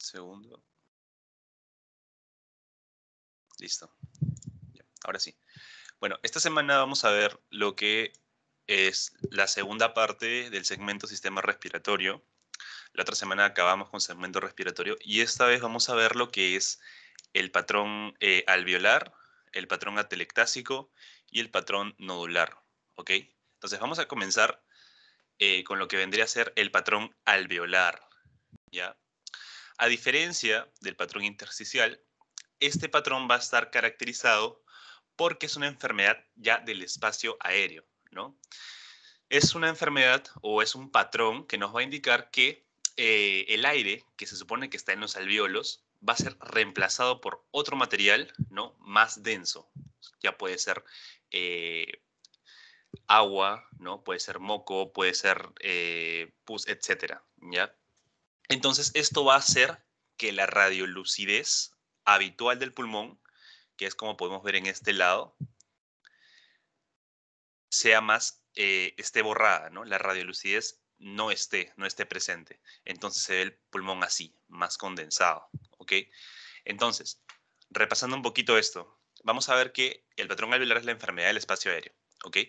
Segundo. Listo. Ya, ahora sí. Bueno, esta semana vamos a ver lo que es la segunda parte del segmento sistema respiratorio. La otra semana acabamos con segmento respiratorio y esta vez vamos a ver lo que es el patrón alveolar, el patrón atelectásico y el patrón nodular. ¿Ok? Entonces vamos a comenzar con lo que vendría a ser el patrón alveolar. ¿Ya? A diferencia del patrón intersticial, este patrón va a estar caracterizado porque es una enfermedad ya del espacio aéreo, ¿no? Es una enfermedad o es un patrón que nos va a indicar que el aire que se supone que está en los alvéolos va a ser reemplazado por otro material, ¿no? Más denso. Ya puede ser agua, ¿no? Puede ser moco, puede ser pus, etcétera, ¿ya? Entonces, esto va a hacer que la radiolucidez habitual del pulmón, que es como podemos ver en este lado, sea más, esté borrada, ¿no? La radiolucidez no esté presente. Entonces se ve el pulmón así, más condensado, ¿ok? Entonces, repasando un poquito esto, vamos a ver que el patrón alveolar es la enfermedad del espacio aéreo, ¿ok?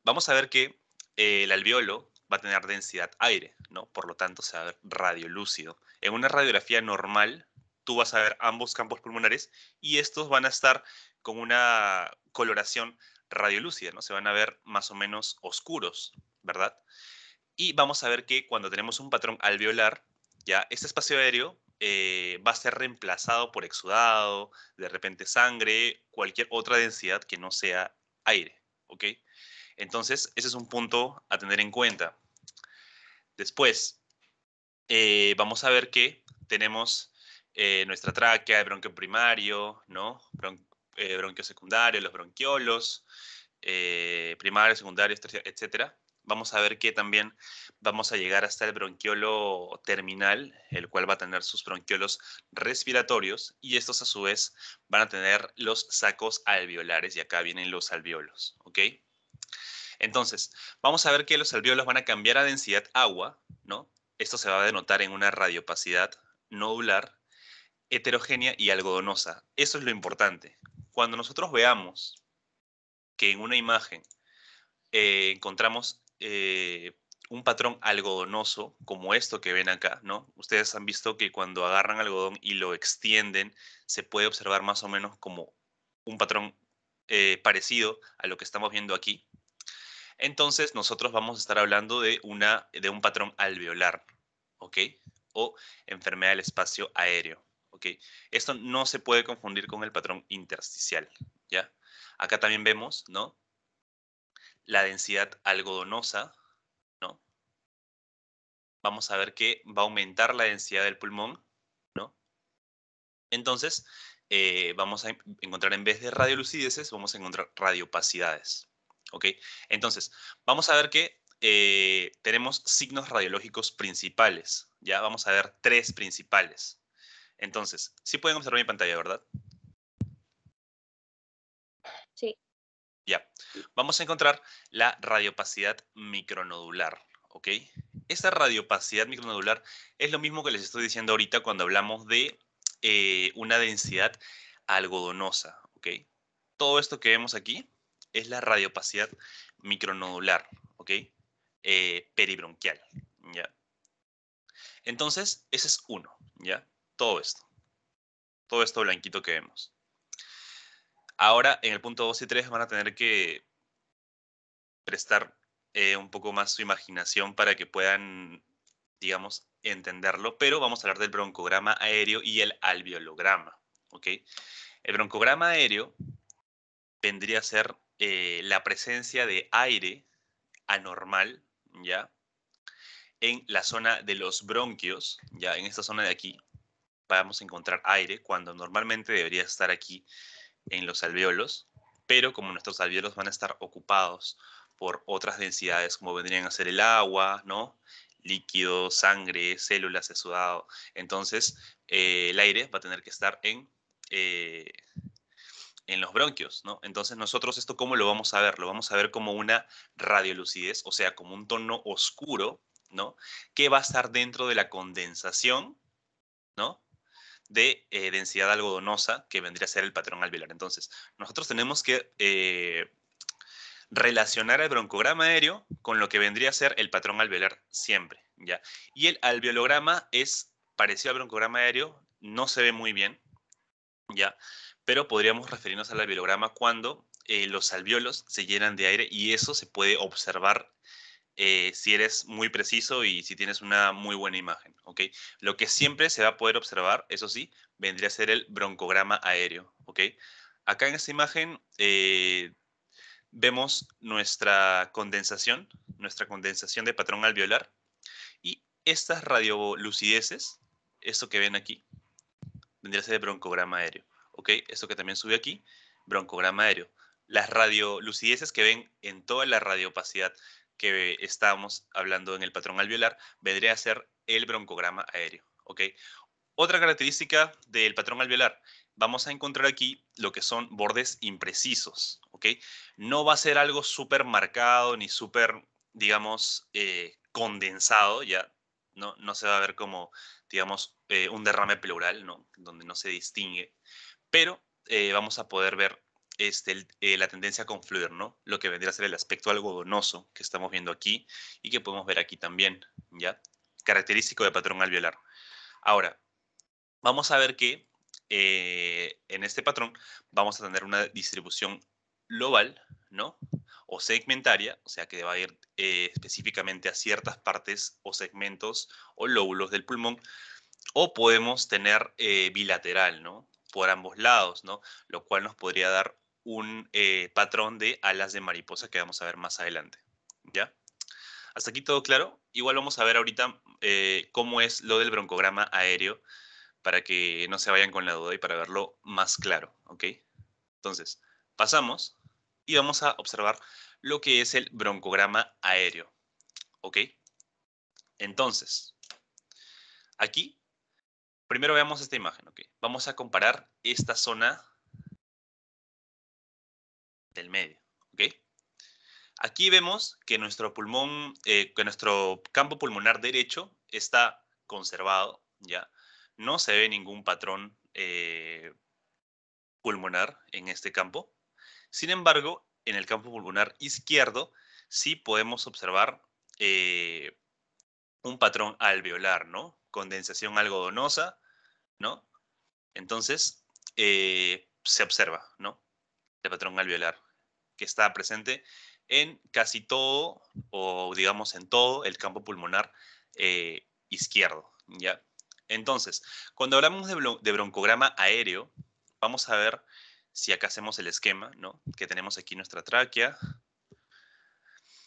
Vamos a ver que el alveolo va a tener densidad aire, ¿no? Por lo tanto, se va a ver radiolúcido. En una radiografía normal, tú vas a ver ambos campos pulmonares y estos van a estar con una coloración radiolúcida, ¿no? Se van a ver más o menos oscuros, ¿verdad? Y vamos a ver que cuando tenemos un patrón alveolar, ya este espacio aéreo va a ser reemplazado por exudado, de repente sangre, cualquier otra densidad que no sea aire, ¿ok? Entonces, ese es un punto a tener en cuenta. Después, vamos a ver que tenemos nuestra tráquea, el bronquio primario, ¿no? Bronquio secundario, los bronquiolos, primarios, secundarios, terciarios, etcétera. Vamos a ver que también vamos a llegar hasta el bronquiolo terminal, el cual va a tener sus bronquiolos respiratorios y estos a su vez van a tener los sacos alveolares y acá vienen los alveolos, ¿ok? Entonces, vamos a ver que los alvéolos van a cambiar a densidad agua, ¿no? Esto se va a denotar en una radiopacidad nodular, heterogénea y algodonosa. Eso es lo importante. Cuando nosotros veamos que en una imagen encontramos un patrón algodonoso, como esto que ven acá, ¿no? Ustedes han visto que cuando agarran algodón y lo extienden, se puede observar más o menos como un patrón parecido a lo que estamos viendo aquí. Entonces, nosotros vamos a estar hablando de un patrón alveolar, ¿ok? O enfermedad del espacio aéreo, ¿ok? Esto no se puede confundir con el patrón intersticial, ¿ya? Acá también vemos, ¿no? La densidad algodonosa, ¿no? Vamos a ver que va a aumentar la densidad del pulmón, ¿no? Entonces, vamos a encontrar en vez de radiolucideces, vamos a encontrar radiopacidades. ¿Ok? Entonces, vamos a ver que tenemos signos radiológicos principales. Ya vamos a ver tres principales. Entonces, sí pueden observar mi pantalla, ¿verdad? Sí. Ya. Vamos a encontrar la radiopacidad micronodular. ¿Ok? Esta radiopacidad micronodular es lo mismo que les estoy diciendo ahorita cuando hablamos de una densidad algodonosa. ¿Ok? Todo esto que vemos aquí es la radiopacidad micronodular. ¿Ok? Peribronquial. ¿Ya? Entonces, ese es uno. ¿Ya? Todo esto. Todo esto blanquito que vemos. Ahora, en el punto 2 y 3 van a tener que prestar un poco más su imaginación para que puedan, digamos, entenderlo, pero vamos a hablar del broncograma aéreo y el alveolograma, ¿ok? El broncograma aéreo vendría a ser la presencia de aire anormal, ¿ya? En la zona de los bronquios, ¿ya? En esta zona de aquí vamos a encontrar aire cuando normalmente debería estar aquí en los alvéolos, pero como nuestros alvéolos van a estar ocupados por otras densidades como vendrían a ser el agua, ¿no? Líquido, sangre, células, exudado. Entonces, el aire va a tener que estar eh, en los bronquios, ¿no? Entonces, nosotros esto, ¿cómo lo vamos a ver? Lo vamos a ver como una radiolucidez, o sea, como un tono oscuro, ¿no? Que va a estar dentro de la condensación ¿no? De densidad algodonosa, que vendría a ser el patrón alveolar. Entonces, nosotros tenemos que relacionar el broncograma aéreo con lo que vendría a ser el patrón alveolar siempre, ¿ya? Y el alveolograma es parecido al broncograma aéreo, no se ve muy bien, ¿ya? Pero podríamos referirnos al alveolograma cuando los alveolos se llenan de aire y eso se puede observar si eres muy preciso y si tienes una muy buena imagen, ¿ok? Lo que siempre se va a poder observar, eso sí, vendría a ser el broncograma aéreo, ¿ok? Acá en esta imagen vemos nuestra condensación de patrón alveolar y estas radiolucideces, esto que ven aquí, vendría a ser el broncograma aéreo, ¿ok? Esto que también sube aquí, broncograma aéreo. Las radiolucideces que ven en toda la radiopacidad que estábamos hablando en el patrón alveolar, vendría a ser el broncograma aéreo, ¿ok? Otra característica del patrón alveolar, vamos a encontrar aquí lo que son bordes imprecisos, ¿ok? No va a ser algo súper marcado ni súper, digamos, condensado, ya, no se va a ver como, digamos, un derrame pleural, ¿no? Donde no se distingue, pero vamos a poder ver la tendencia a confluir, ¿no? Lo que vendría a ser el aspecto algodonoso que estamos viendo aquí y que podemos ver aquí también, ¿ya? Característico de patrón alveolar. Ahora, vamos a ver que en este patrón vamos a tener una distribución global, ¿no? O segmentaria, o sea que va a ir específicamente a ciertas partes o segmentos o lóbulos del pulmón, o podemos tener bilateral, ¿no? Por ambos lados, ¿no? Lo cual nos podría dar un patrón de alas de mariposa que vamos a ver más adelante, ¿ya? Hasta aquí todo claro. Igual vamos a ver ahorita cómo es lo del broncograma aéreo para que no se vayan con la duda y para verlo más claro, ¿ok? Entonces, pasamos y vamos a observar lo que es el broncograma aéreo, ¿ok? Entonces, aquí, primero veamos esta imagen, ¿ok? Vamos a comparar esta zona del medio, ¿ok? Aquí vemos que nuestro pulmón, que nuestro campo pulmonar derecho está conservado, ¿ya? No se ve ningún patrón pulmonar en este campo. Sin embargo, en el campo pulmonar izquierdo sí podemos observar eh, un patrón alveolar, ¿no? Condensación algodonosa, ¿no? Entonces, se observa, ¿no? El patrón alveolar, que está presente en casi todo, o digamos en todo, el campo pulmonar izquierdo, ¿ya? Entonces, cuando hablamos de broncograma aéreo, vamos a ver si acá hacemos el esquema, ¿no? Que tenemos aquí nuestra tráquea,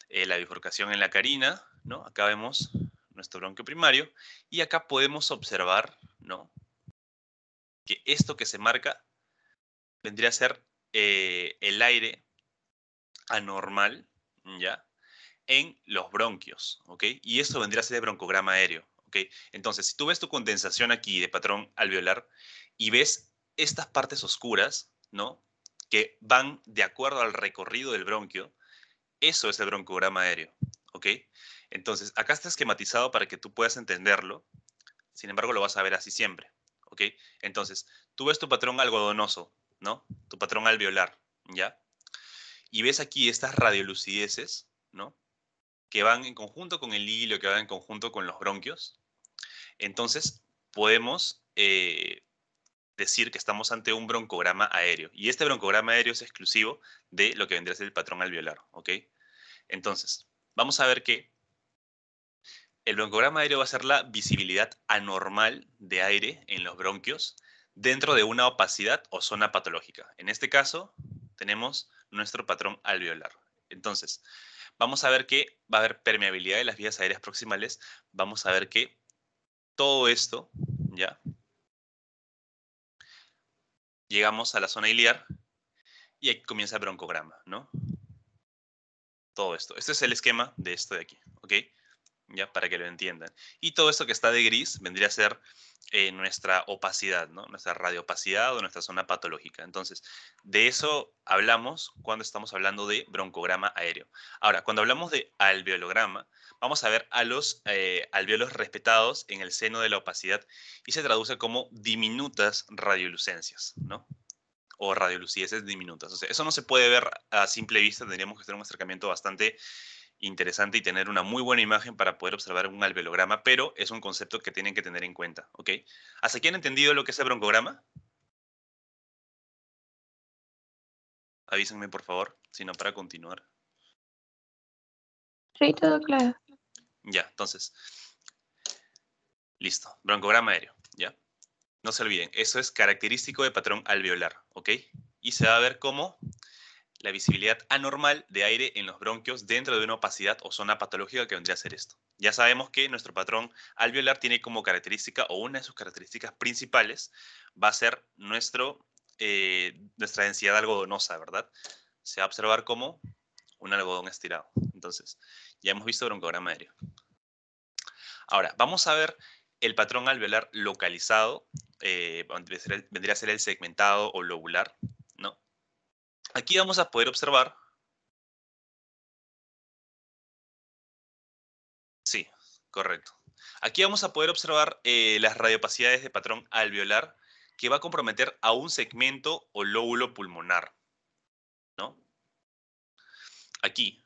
la bifurcación en la carina, ¿no? Acá vemos nuestro bronquio primario y acá podemos observar, ¿no? Que esto que se marca vendría a ser el aire anormal, ¿ya? En los bronquios, ¿ok? Y esto vendría a ser el broncograma aéreo, ¿ok? Entonces, si tú ves tu condensación aquí de patrón alveolar y ves estas partes oscuras, ¿no? Que van de acuerdo al recorrido del bronquio, eso es el broncograma aéreo, ¿ok? Entonces, acá está esquematizado para que tú puedas entenderlo, sin embargo, lo vas a ver así siempre, ¿ok? Entonces, tú ves tu patrón algodonoso, ¿no? Tu patrón alveolar, ¿ya? Y ves aquí estas radiolucideces, ¿no? Que van en conjunto con el hilo, que van en conjunto con los bronquios. Entonces, podemos decir que estamos ante un broncograma aéreo. Y este broncograma aéreo es exclusivo de lo que vendría a ser el patrón alveolar, ¿ok? Entonces, vamos a ver que el broncograma aéreo va a ser la visibilidad anormal de aire en los bronquios dentro de una opacidad o zona patológica. En este caso, tenemos nuestro patrón alveolar. Entonces, vamos a ver que va a haber permeabilidad de las vías aéreas proximales. Vamos a ver que todo esto, ¿ya? Llegamos a la zona iliar y aquí comienza el broncograma, ¿no? Todo esto. Este es el esquema de esto de aquí, ¿ok? ya, para que lo entiendan. Y todo esto que está de gris vendría a ser nuestra opacidad, ¿no? Nuestra radiopacidad o nuestra zona patológica. Entonces, de eso hablamos cuando estamos hablando de broncograma aéreo. Ahora, cuando hablamos de alveolograma, vamos a ver a los alveolos respetados en el seno de la opacidad y se traduce como diminutas radiolucencias, ¿no? O radiolucideces diminutas. O sea, eso no se puede ver a simple vista, tendríamos que hacer un acercamiento bastante interesante y tener una muy buena imagen para poder observar un alveolograma, pero es un concepto que tienen que tener en cuenta, ¿ok? ¿Hasta aquí han entendido lo que es el broncograma? Avísenme, por favor, si no, para continuar. Sí, todo claro. Ya, entonces, listo. Broncograma aéreo, ¿ya? No se olviden, eso es característico de patrón alveolar, ¿ok? Y se va a ver como la visibilidad anormal de aire en los bronquios dentro de una opacidad o zona patológica que vendría a ser esto. Ya sabemos que nuestro patrón alveolar tiene como característica o una de sus características principales va a ser nuestra densidad algodonosa, ¿verdad? Se va a observar como un algodón estirado. Entonces, ya hemos visto broncograma aéreo. Ahora, vamos a ver el patrón alveolar localizado, vendría a ser el segmentado o lobular, ¿no? Aquí vamos a poder observar. Sí, correcto. Aquí vamos a poder observar las radiopacidades de patrón alveolar que va a comprometer a un segmento o lóbulo pulmonar, ¿no? Aquí,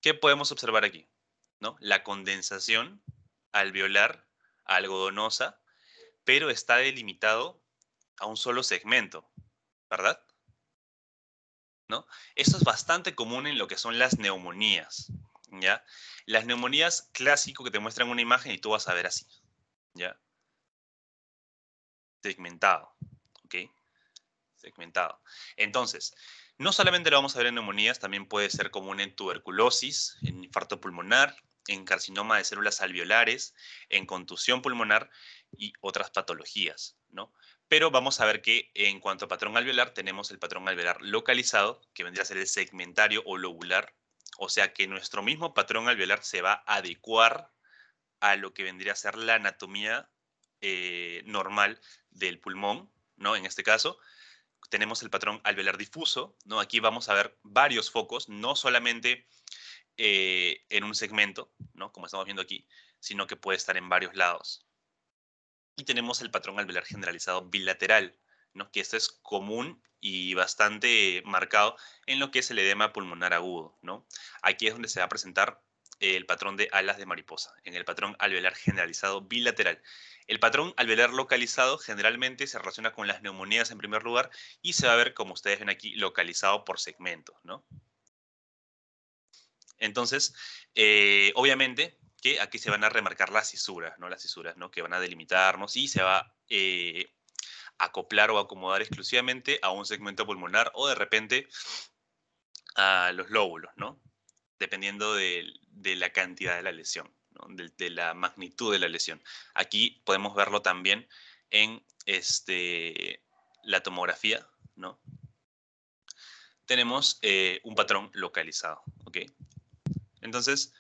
¿qué podemos observar aquí? ¿No? La condensación alveolar algodonosa, pero está delimitado a un solo segmento, ¿verdad? ¿No? Esto es bastante común en lo que son las neumonías, ¿ya? Las neumonías clásico que te muestran una imagen y tú vas a ver así, ¿ya? Segmentado, ¿ok? Segmentado. Entonces, no solamente lo vamos a ver en neumonías, también puede ser común en tuberculosis, en infarto pulmonar, en carcinoma de células alveolares, en contusión pulmonar y otras patologías, ¿no? Pero vamos a ver que en cuanto a patrón alveolar, tenemos el patrón alveolar localizado, que vendría a ser el segmentario o lobular, o sea que nuestro mismo patrón alveolar se va a adecuar a lo que vendría a ser la anatomía normal del pulmón, ¿no? En este caso, tenemos el patrón alveolar difuso, ¿no? Aquí vamos a ver varios focos, no solamente en un segmento, ¿no? Como estamos viendo aquí, sino que puede estar en varios lados. Y tenemos el patrón alveolar generalizado bilateral, ¿no? Que esto es común y bastante marcado en lo que es el edema pulmonar agudo, ¿no? Aquí es donde se va a presentar el patrón de alas de mariposa, en el patrón alveolar generalizado bilateral. El patrón alveolar localizado generalmente se relaciona con las neumonías en primer lugar y se va a ver, como ustedes ven aquí, localizado por segmentos, ¿no? Entonces, obviamente que aquí se van a remarcar las cisuras, ¿no? Las cisuras, ¿no? Que van a delimitarnos y se va a acoplar o acomodar exclusivamente a un segmento pulmonar o de repente a los lóbulos, ¿no? Dependiendo de la cantidad de la lesión, ¿no? De la magnitud de la lesión. Aquí podemos verlo también en la tomografía, ¿no? Tenemos un patrón localizado, ¿ok? Entonces,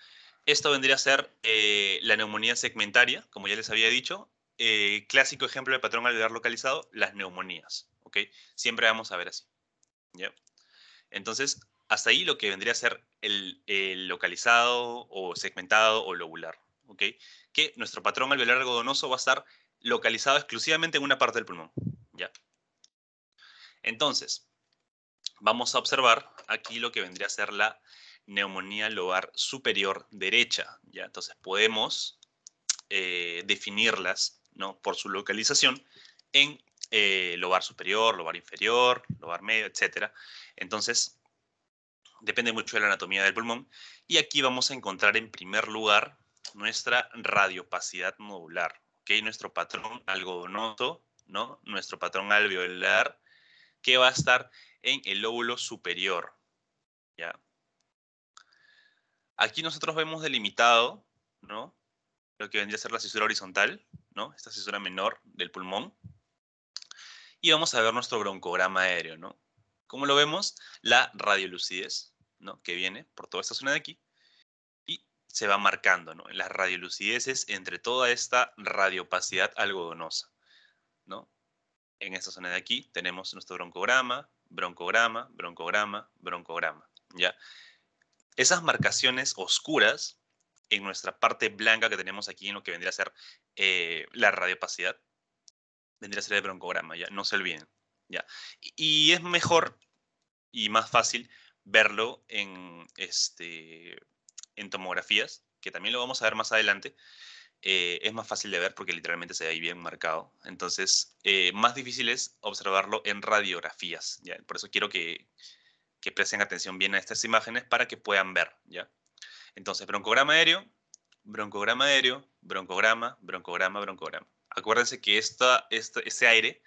esto vendría a ser la neumonía segmentaria, como ya les había dicho. Clásico ejemplo de patrón alveolar localizado, las neumonías, ¿ok? Siempre vamos a ver así, ¿ya? Entonces, hasta ahí lo que vendría a ser el localizado o segmentado o lobular, ¿ok? Que nuestro patrón alveolar algodonoso va a estar localizado exclusivamente en una parte del pulmón, ¿ya? Entonces, vamos a observar aquí lo que vendría a ser la neumonía lobar superior derecha, ¿ya? Entonces, podemos definirlas, ¿no? Por su localización en lobar superior, lobar inferior, lobar medio, etc. Entonces, depende mucho de la anatomía del pulmón. Y aquí vamos a encontrar en primer lugar nuestra radiopacidad nodular, ¿ok? Nuestro patrón algodonoso, ¿no? Nuestro patrón alveolar, que va a estar en el lóbulo superior, ¿ya? Aquí nosotros vemos delimitado, ¿no? Lo que vendría a ser la cisura horizontal, ¿no? Esta cisura menor del pulmón. Y vamos a ver nuestro broncograma aéreo, ¿no? Como lo vemos, la radiolucidez, ¿no? Que viene por toda esta zona de aquí. se va marcando, ¿no? En las radiolucideces entre toda esta radiopacidad algodonosa, ¿no? En esta zona de aquí tenemos nuestro broncograma, broncograma, broncograma, broncograma, ¿ya? Esas marcaciones oscuras en nuestra parte blanca que tenemos aquí en lo que vendría a ser la radiopacidad, vendría a ser el broncograma, ¿ya? No se olviden, ¿ya? Y es mejor y más fácil verlo en tomografías, que también lo vamos a ver más adelante. Es más fácil de ver porque literalmente se ve ahí bien marcado. Entonces, más difícil es observarlo en radiografías, ¿ya? Por eso quiero que presten atención bien a estas imágenes para que puedan ver, ¿ya? Entonces, broncograma aéreo, broncograma aéreo, broncograma, broncograma, broncograma. Acuérdense que este aire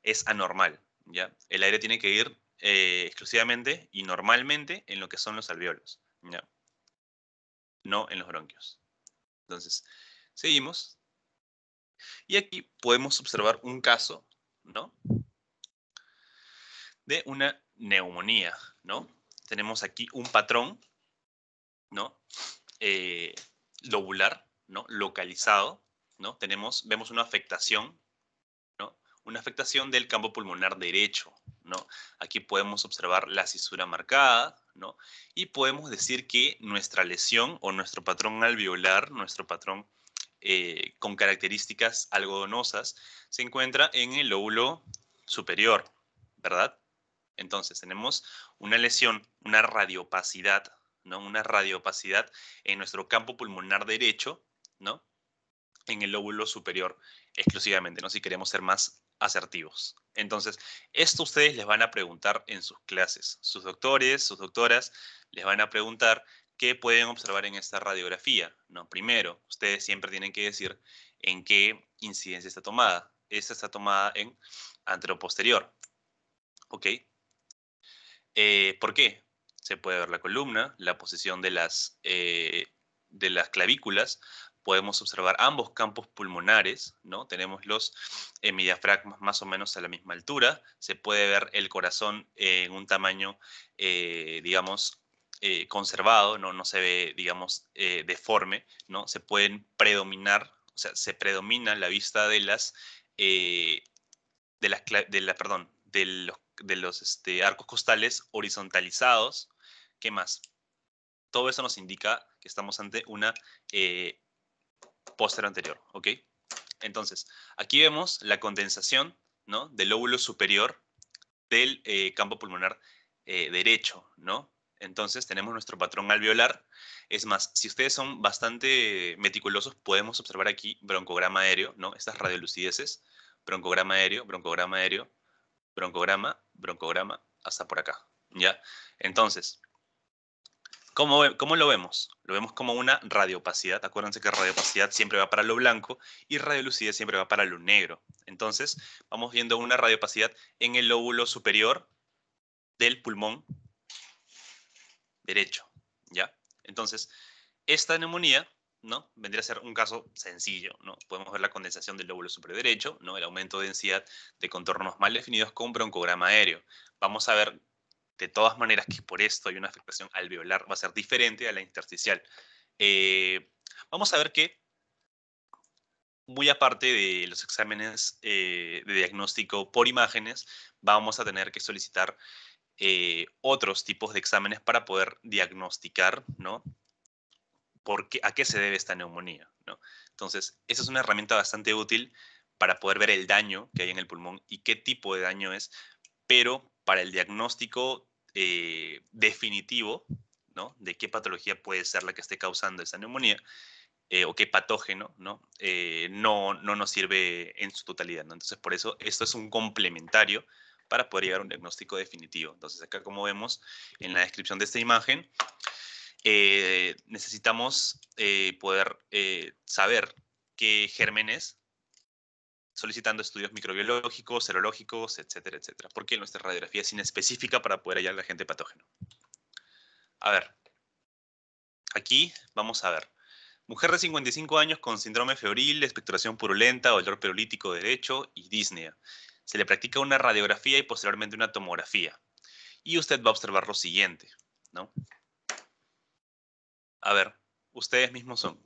es anormal, ¿ya? El aire tiene que ir exclusivamente y normalmente en lo que son los alvéolos, ¿ya? No en los bronquios. Entonces, seguimos. Y aquí podemos observar un caso, ¿no? De una neumonía, ¿no? Tenemos aquí un patrón, ¿no? Eh, lobular, ¿no? Localizado, ¿no? Vemos una afectación, ¿no? Una afectación del campo pulmonar derecho, ¿no? Aquí podemos observar la cisura marcada, ¿no? Y podemos decir que nuestra lesión o nuestro patrón alveolar, nuestro patrón con características algodonosas, se encuentra en el lóbulo superior, ¿verdad? Entonces tenemos una lesión, una radiopacidad, ¿no? Una radiopacidad en nuestro campo pulmonar derecho, ¿no? En el lóbulo superior exclusivamente, ¿no? Si queremos ser más asertivos. Entonces, esto ustedes les van a preguntar en sus clases. Sus doctores, sus doctoras les van a preguntar qué pueden observar en esta radiografía, ¿no? Primero, ustedes siempre tienen que decir en qué incidencia está tomada. Esta está tomada en anteroposterior, ¿ok? ¿Por qué? Se puede ver la columna, la posición de las clavículas, podemos observar ambos campos pulmonares, ¿no? Tenemos los hemidiafragmas más o menos a la misma altura, se puede ver el corazón en un tamaño, digamos, conservado, ¿no? No se ve, digamos, deforme, ¿no? Se pueden predominar, o sea, se predomina la vista eh, perdón, de los arcos costales horizontalizados. ¿Qué más? Todo eso nos indica que estamos ante una eh, póster anterior, ¿ok? Entonces, aquí vemos la condensación, ¿no? Del lóbulo superior del campo pulmonar derecho, ¿no? Entonces tenemos nuestro patrón alveolar. Es más, si ustedes son bastante meticulosos, podemos observar aquí broncograma aéreo, ¿no? Estas radiolucideces, broncograma aéreo, broncograma aéreo, broncograma, broncograma, hasta por acá, ¿ya? Entonces, ¿cómo lo vemos? Lo vemos como una radiopacidad. Acuérdense que radiopacidad siempre va para lo blanco y radiolucidez siempre va para lo negro. Entonces, vamos viendo una radiopacidad en el lóbulo superior del pulmón derecho, ¿ya? Entonces, esta neumonía, ¿no? Vendría a ser un caso sencillo, ¿no? Podemos ver la condensación del lóbulo superior derecho, ¿no? El aumento de densidad de contornos mal definidos con broncograma aéreo. Vamos a ver de todas maneras que por esto hay una afectación alveolar, va a ser diferente a la intersticial. Vamos a ver que, muy aparte de los exámenes de diagnóstico por imágenes, vamos a tener que solicitar otros tipos de exámenes para poder diagnosticar, ¿no? ¿A qué se debe esta neumonía, ¿no? Entonces, esa es una herramienta bastante útil para poder ver el daño que hay en el pulmón y qué tipo de daño es, pero para el diagnóstico definitivo, ¿no? De qué patología puede ser la que esté causando esa neumonía o qué patógeno, ¿no? No nos sirve en su totalidad, ¿no? Entonces, por eso esto es un complementario para poder llegar a un diagnóstico definitivo. Entonces, acá como vemos en la descripción de esta imagen, necesitamos poder saber qué gérmenes, solicitando estudios microbiológicos, serológicos, etcétera, etcétera, porque nuestra radiografía es inespecífica para poder hallar al agente patógeno. A ver, aquí vamos a ver. Mujer de 55 años con síndrome febril, expectoración purulenta, dolor perolítico derecho y disnea. Se le practica una radiografía y posteriormente una tomografía. Y usted va a observar lo siguiente, ¿no? A ver, ustedes mismos son.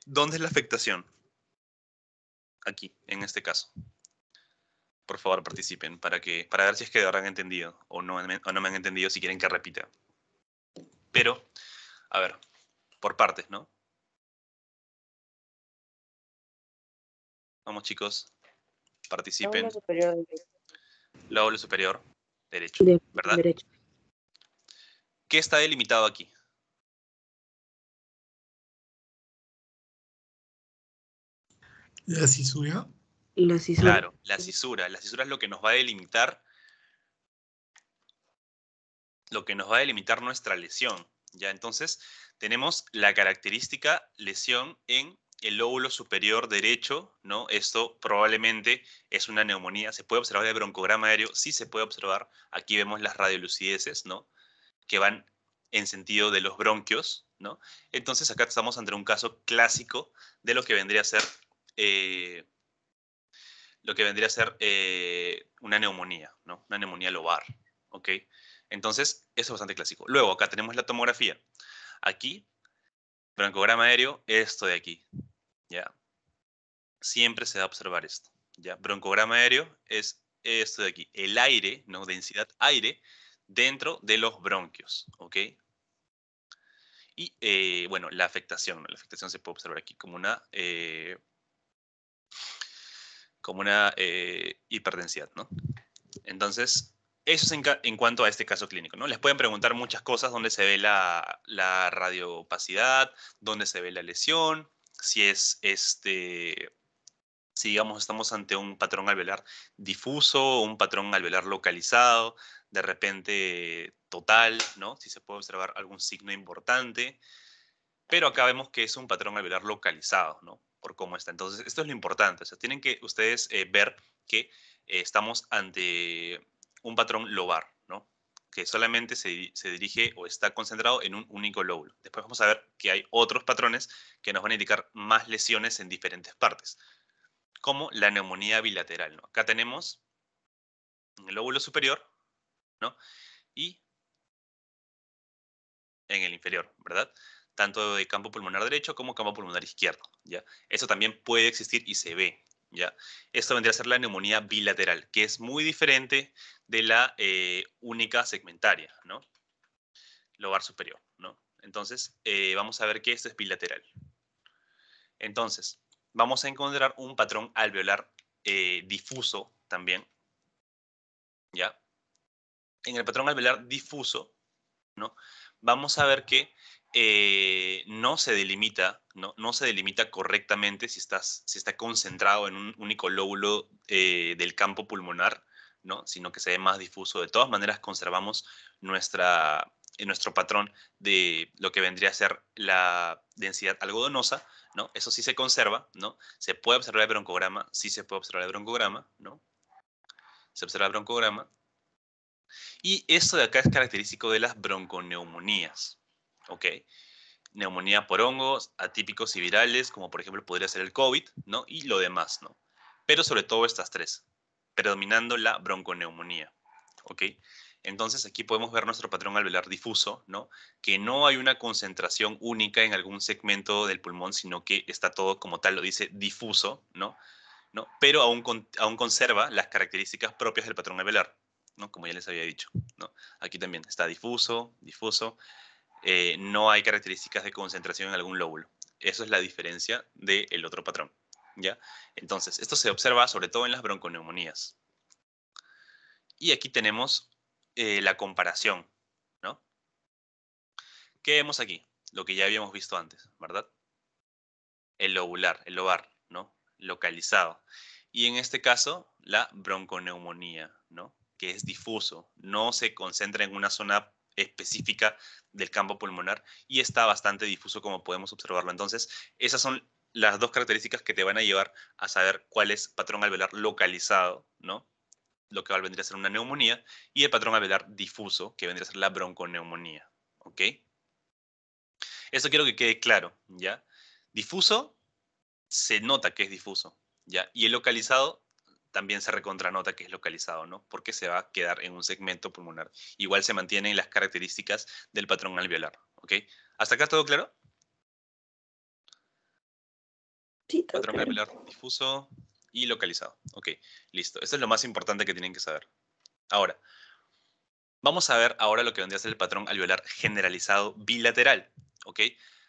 ¿Dónde es la afectación? Aquí, en este caso. Por favor, participen para ver si es que habrán entendido o no me han entendido, si quieren que repita. Pero, a ver, por partes, ¿no? Vamos, chicos, participen. Lóbulo superior derecho. Lóbulo superior derecho, ¿verdad? Derecho. ¿Qué está delimitado aquí? La cisura. La cisura. Claro, la cisura. La cisura es lo que nos va a delimitar nuestra lesión. ¿Ya? Entonces, tenemos la característica lesión en el lóbulo superior derecho, ¿no? Esto probablemente es una neumonía. ¿Se puede observar el broncograma aéreo? Sí se puede observar. Aquí vemos las radiolucideces, ¿no? Que van en sentido de los bronquios, ¿no? Entonces, acá estamos ante un caso clásico de lo que vendría a ser una neumonía, ¿no? Una neumonía lobar, ¿ok? Entonces, eso es bastante clásico. Luego, acá tenemos la tomografía. Aquí, broncograma aéreo, esto de aquí, ¿ya? Siempre se va a observar esto, ¿ya? Broncograma aéreo es esto de aquí, el aire, ¿no? Densidad aire dentro de los bronquios, ¿ok? Y, bueno, la afectación, ¿no? La afectación se puede observar aquí como una hiperdensidad, ¿no? Entonces, eso es en cuanto a este caso clínico, ¿no? Les pueden preguntar muchas cosas, dónde se ve la radiopacidad, dónde se ve la lesión, si digamos estamos ante un patrón alveolar difuso o un patrón alveolar localizado, de repente total, ¿no? Si se puede observar algún signo importante, pero acá vemos que es un patrón alveolar localizado, ¿no? Por cómo está. Entonces, esto es lo importante. O sea, tienen que ustedes ver que estamos ante un patrón lobar, ¿no? Que solamente se dirige o está concentrado en un único lóbulo. Después vamos a ver que hay otros patrones que nos van a indicar más lesiones en diferentes partes, como la neumonía bilateral, ¿no? Acá tenemos en el lóbulo superior, ¿no? Y en el inferior, ¿verdad? Tanto de campo pulmonar derecho como campo pulmonar izquierdo, ¿ya? Eso también puede existir y se ve, ¿ya? Esto vendría a ser la neumonía bilateral, que es muy diferente de la única segmentaria, ¿no? Lobar superior, ¿no? Entonces, vamos a ver que esto es bilateral. Entonces, vamos a encontrar un patrón alveolar difuso también, ¿ya? En el patrón alveolar difuso, ¿no? Vamos a ver que no se delimita, no se delimita correctamente si está concentrado en un único lóbulo del campo pulmonar, ¿no? Sino que se ve más difuso. De todas maneras, conservamos nuestro patrón de lo que vendría a ser la densidad algodonosa, ¿no? Eso sí se conserva, ¿no? Se puede observar el broncograma, sí se puede observar el broncograma, ¿no? Se observa el broncograma. Y esto de acá es característico de las bronconeumonías, ¿ok? Neumonía por hongos, atípicos y virales, como por ejemplo podría ser el COVID, ¿no? Y lo demás, ¿no? Pero sobre todo estas tres, predominando la bronconeumonía, ¿ok? Entonces aquí podemos ver nuestro patrón alveolar difuso, ¿no? Que no hay una concentración única en algún segmento del pulmón, sino que está todo como tal, lo dice difuso, ¿no? Pero aún conserva las características propias del patrón alveolar, ¿no? Como ya les había dicho, ¿no? Aquí también está difuso, no hay características de concentración en algún lóbulo. Eso es la diferencia del otro patrón, ¿ya? Entonces, esto se observa sobre todo en las bronconeumonías. Y aquí tenemos la comparación, ¿no? ¿Qué vemos aquí? Lo que ya habíamos visto antes, ¿verdad? El lobar, ¿no? Localizado. Y en este caso, la bronconeumonía, ¿no? Que es difuso, no se concentra en una zona específica del campo pulmonar y está bastante difuso como podemos observarlo. Entonces, esas son las dos características que te van a llevar a saber cuál es patrón alveolar localizado, ¿no? Lo que vendría a ser una neumonía, y el patrón alveolar difuso, que vendría a ser la bronconeumonía, ¿ok? Esto quiero que quede claro, ¿ya? Difuso se nota que es difuso, ¿ya? Y el localizado también se recontranota que es localizado, ¿no? Porque se va a quedar en un segmento pulmonar. Igual se mantienen las características del patrón alveolar, ¿ok? ¿Hasta acá todo claro? Sí, todo Patrón claro. alveolar difuso y localizado. Ok, listo. Esto es lo más importante que tienen que saber. Ahora, vamos a ver ahora lo que vendría a ser el patrón alveolar generalizado bilateral. ¿Ok?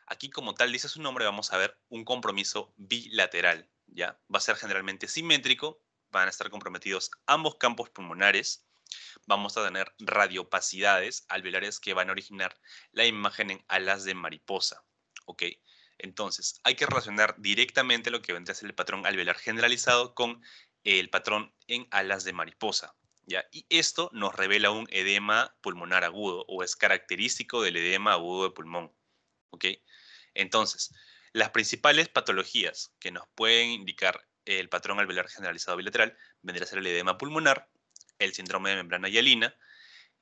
Aquí, como tal, dice su nombre, vamos a ver un compromiso bilateral. ¿Ya? Va a ser generalmente simétrico, van a estar comprometidos ambos campos pulmonares. Vamos a tener radiopacidades alveolares que van a originar la imagen en alas de mariposa. ¿Ok? Entonces, hay que relacionar directamente lo que vendría a ser el patrón alveolar generalizado con el patrón en alas de mariposa. ¿Ya? Y esto nos revela un edema pulmonar agudo o es característico del edema agudo de pulmón. ¿Ok? Entonces, las principales patologías que nos pueden indicar el patrón alveolar generalizado bilateral vendría a ser el edema pulmonar, el síndrome de membrana hialina,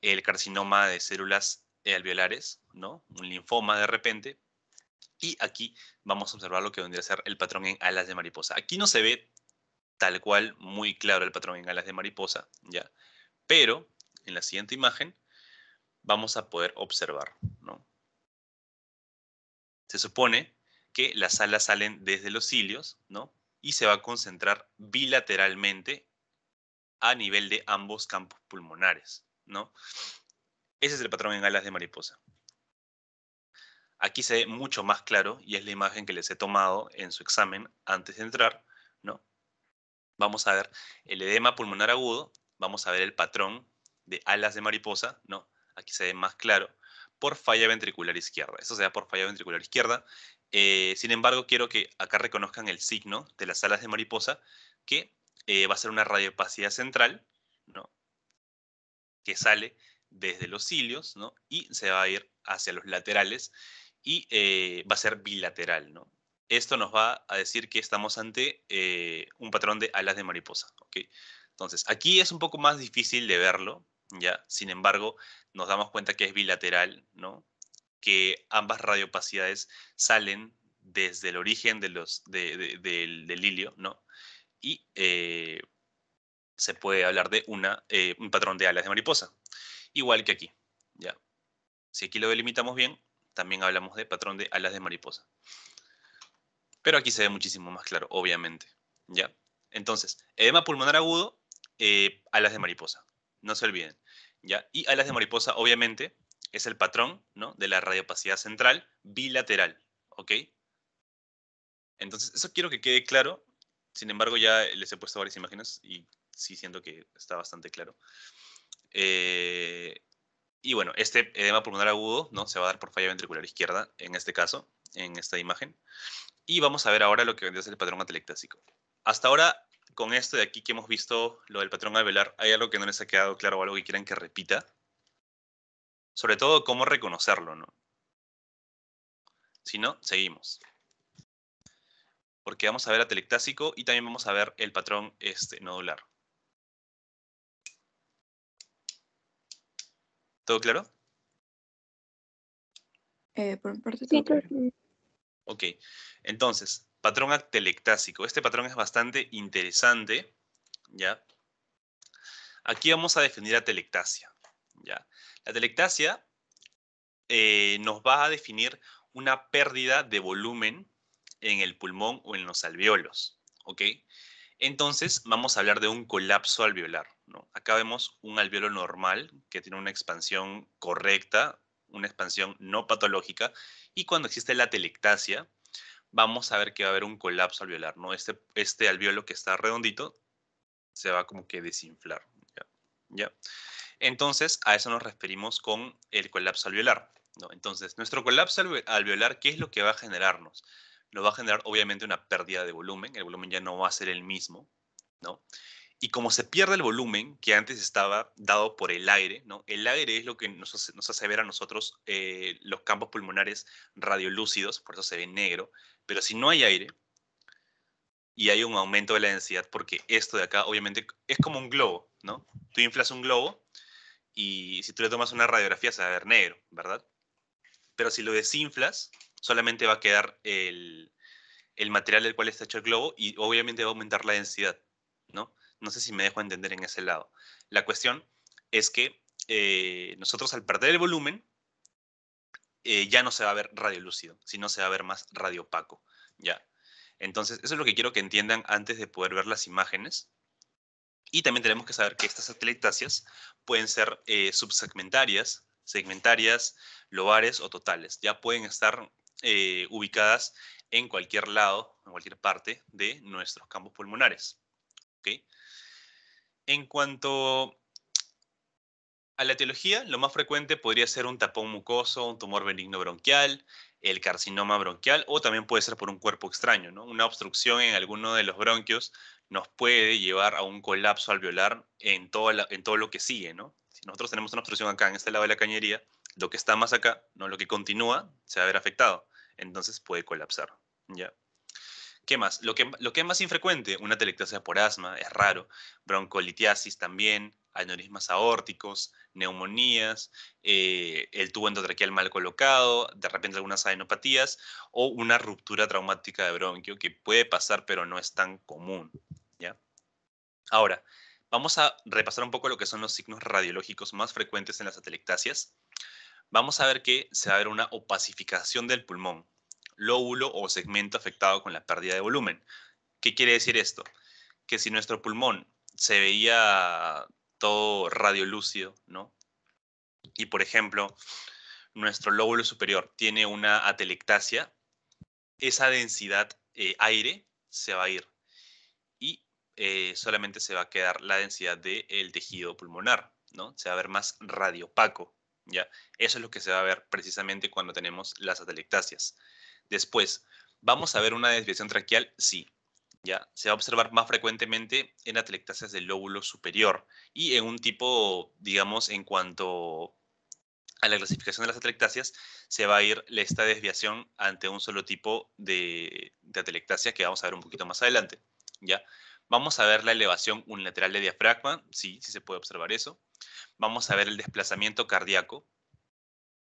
el carcinoma de células alveolares, ¿no? Un linfoma de repente. Y aquí vamos a observar lo que vendría a ser el patrón en alas de mariposa. Aquí no se ve tal cual muy claro el patrón en alas de mariposa, ¿ya? Pero en la siguiente imagen vamos a poder observar, ¿no? Se supone que las alas salen desde los cilios, ¿no? Y se va a concentrar bilateralmente a nivel de ambos campos pulmonares, ¿no? Ese es el patrón en alas de mariposa. Aquí se ve mucho más claro y es la imagen que les he tomado en su examen antes de entrar, ¿no? Vamos a ver el edema pulmonar agudo, vamos a ver el patrón de alas de mariposa, ¿no? Aquí se ve más claro, por falla ventricular izquierda. Esto se da por falla ventricular izquierda. Sin embargo, quiero que acá reconozcan el signo de las alas de mariposa, que va a ser una radiopacidad central, ¿no? Que sale desde los cilios, ¿no? Y se va a ir hacia los laterales y va a ser bilateral, ¿no? Esto nos va a decir que estamos ante un patrón de alas de mariposa, ¿ok? Entonces, aquí es un poco más difícil de verlo, ¿ya? Sin embargo, nos damos cuenta que es bilateral, ¿no? Que ambas radiopacidades salen desde el origen del hilio, ¿no? Y se puede hablar de un patrón de alas de mariposa, igual que aquí, ¿ya? Si aquí lo delimitamos bien, también hablamos de patrón de alas de mariposa. Pero aquí se ve muchísimo más claro, obviamente, ¿ya? Entonces, edema pulmonar agudo, alas de mariposa, no se olviden, ¿ya? Y alas de mariposa, obviamente, es el patrón, ¿no? De la radiopacidad central bilateral, ¿ok? Entonces, eso quiero que quede claro. Sin embargo, ya les he puesto varias imágenes y sí siento que está bastante claro. Y bueno, este edema pulmonar agudo, ¿no? Se va a dar por falla ventricular izquierda, en este caso, en esta imagen. Y vamos a ver ahora lo que vendría a ser el patrón atelectásico. Hasta ahora, con esto de aquí que hemos visto, lo del patrón alveolar, ¿hay algo que no les ha quedado claro o algo que quieran que repita? Sobre todo, cómo reconocerlo, ¿no? Si no, seguimos. Porque vamos a ver atelectásico y también vamos a ver el patrón nodular. ¿Todo claro? Por mi parte, todo claro. Ok, entonces, patrón atelectásico. Este patrón es bastante interesante, ¿ya? Aquí vamos a definir atelectasia, ¿ya? La atelectasia nos va a definir una pérdida de volumen en el pulmón o en los alveolos, ¿ok? Entonces vamos a hablar de un colapso alveolar, ¿no? Acá vemos un alveolo normal que tiene una expansión correcta, una expansión no patológica, y cuando existe la atelectasia, vamos a ver que va a haber un colapso alveolar, ¿no? Este alveolo que está redondito se va como que desinflar, ¿ya? ¿Ya? Entonces, a eso nos referimos con el colapso alveolar, ¿no? Entonces, nuestro colapso alveolar, ¿qué es lo que va a generarnos? Nos va a generar, obviamente, una pérdida de volumen. El volumen ya no va a ser el mismo, ¿no? Y como se pierde el volumen que antes estaba dado por el aire, ¿no? El aire es lo que nos hace ver a nosotros los campos pulmonares radiolúcidos, por eso se ve negro. Pero si no hay aire y hay un aumento de la densidad, porque esto de acá, obviamente, es como un globo, ¿no? Tú inflas un globo y si tú le tomas una radiografía se va a ver negro, ¿verdad? Pero si lo desinflas, solamente va a quedar el material del cual está hecho el globo y obviamente va a aumentar la densidad, ¿no? No sé si me dejo entender en ese lado. La cuestión es que nosotros al perder el volumen, ya no se va a ver radiolúcido, sino se va a ver más radiopaco, ¿ya? Entonces, eso es lo que quiero que entiendan antes de poder ver las imágenes. Y también tenemos que saber que estas atelectasias pueden ser subsegmentarias, segmentarias, lobares o totales. Ya pueden estar ubicadas en cualquier lado, en cualquier parte de nuestros campos pulmonares. ¿Okay? En cuanto a la etiología, lo más frecuente podría ser un tapón mucoso, un tumor benigno bronquial, el carcinoma bronquial, o también puede ser por un cuerpo extraño, ¿no? Una obstrucción en alguno de los bronquios nos puede llevar a un colapso alveolar en todo lo que sigue, ¿no? Si nosotros tenemos una obstrucción acá en este lado de la cañería, lo que está más acá, ¿no? Lo que continúa, se va a ver afectado. Entonces puede colapsar, ¿ya? ¿Qué más? Lo que es más infrecuente, una atelectasia por asma, es raro. Broncolitiasis también, aneurismas aórticos, neumonías, el tubo endotraqueal mal colocado, de repente algunas adenopatías o una ruptura traumática de bronquio que puede pasar pero no es tan común, ¿ya? Ahora, vamos a repasar un poco lo que son los signos radiológicos más frecuentes en las atelectasias. Vamos a ver que se va a ver una opacificación del pulmón, lóbulo o segmento afectado con la pérdida de volumen. ¿Qué quiere decir esto? Que si nuestro pulmón se veía todo radiolúcido, ¿no? Y por ejemplo, nuestro lóbulo superior tiene una atelectasia, esa densidad aire se va a ir y solamente se va a quedar la densidad del tejido pulmonar, ¿no? Se va a ver más radiopaco, ¿ya? Eso es lo que se va a ver precisamente cuando tenemos las atelectasias. Después, ¿vamos a ver una desviación traqueal? Sí. ¿Ya? Se va a observar más frecuentemente en atelectasias del lóbulo superior y en un tipo, digamos, en cuanto a la clasificación de las atelectasias, se va a ir esta desviación ante un solo tipo de atelectasia que vamos a ver un poquito más adelante. ¿Ya? Vamos a ver la elevación unilateral de diafragma, sí, sí se puede observar eso. Vamos a ver el desplazamiento cardíaco,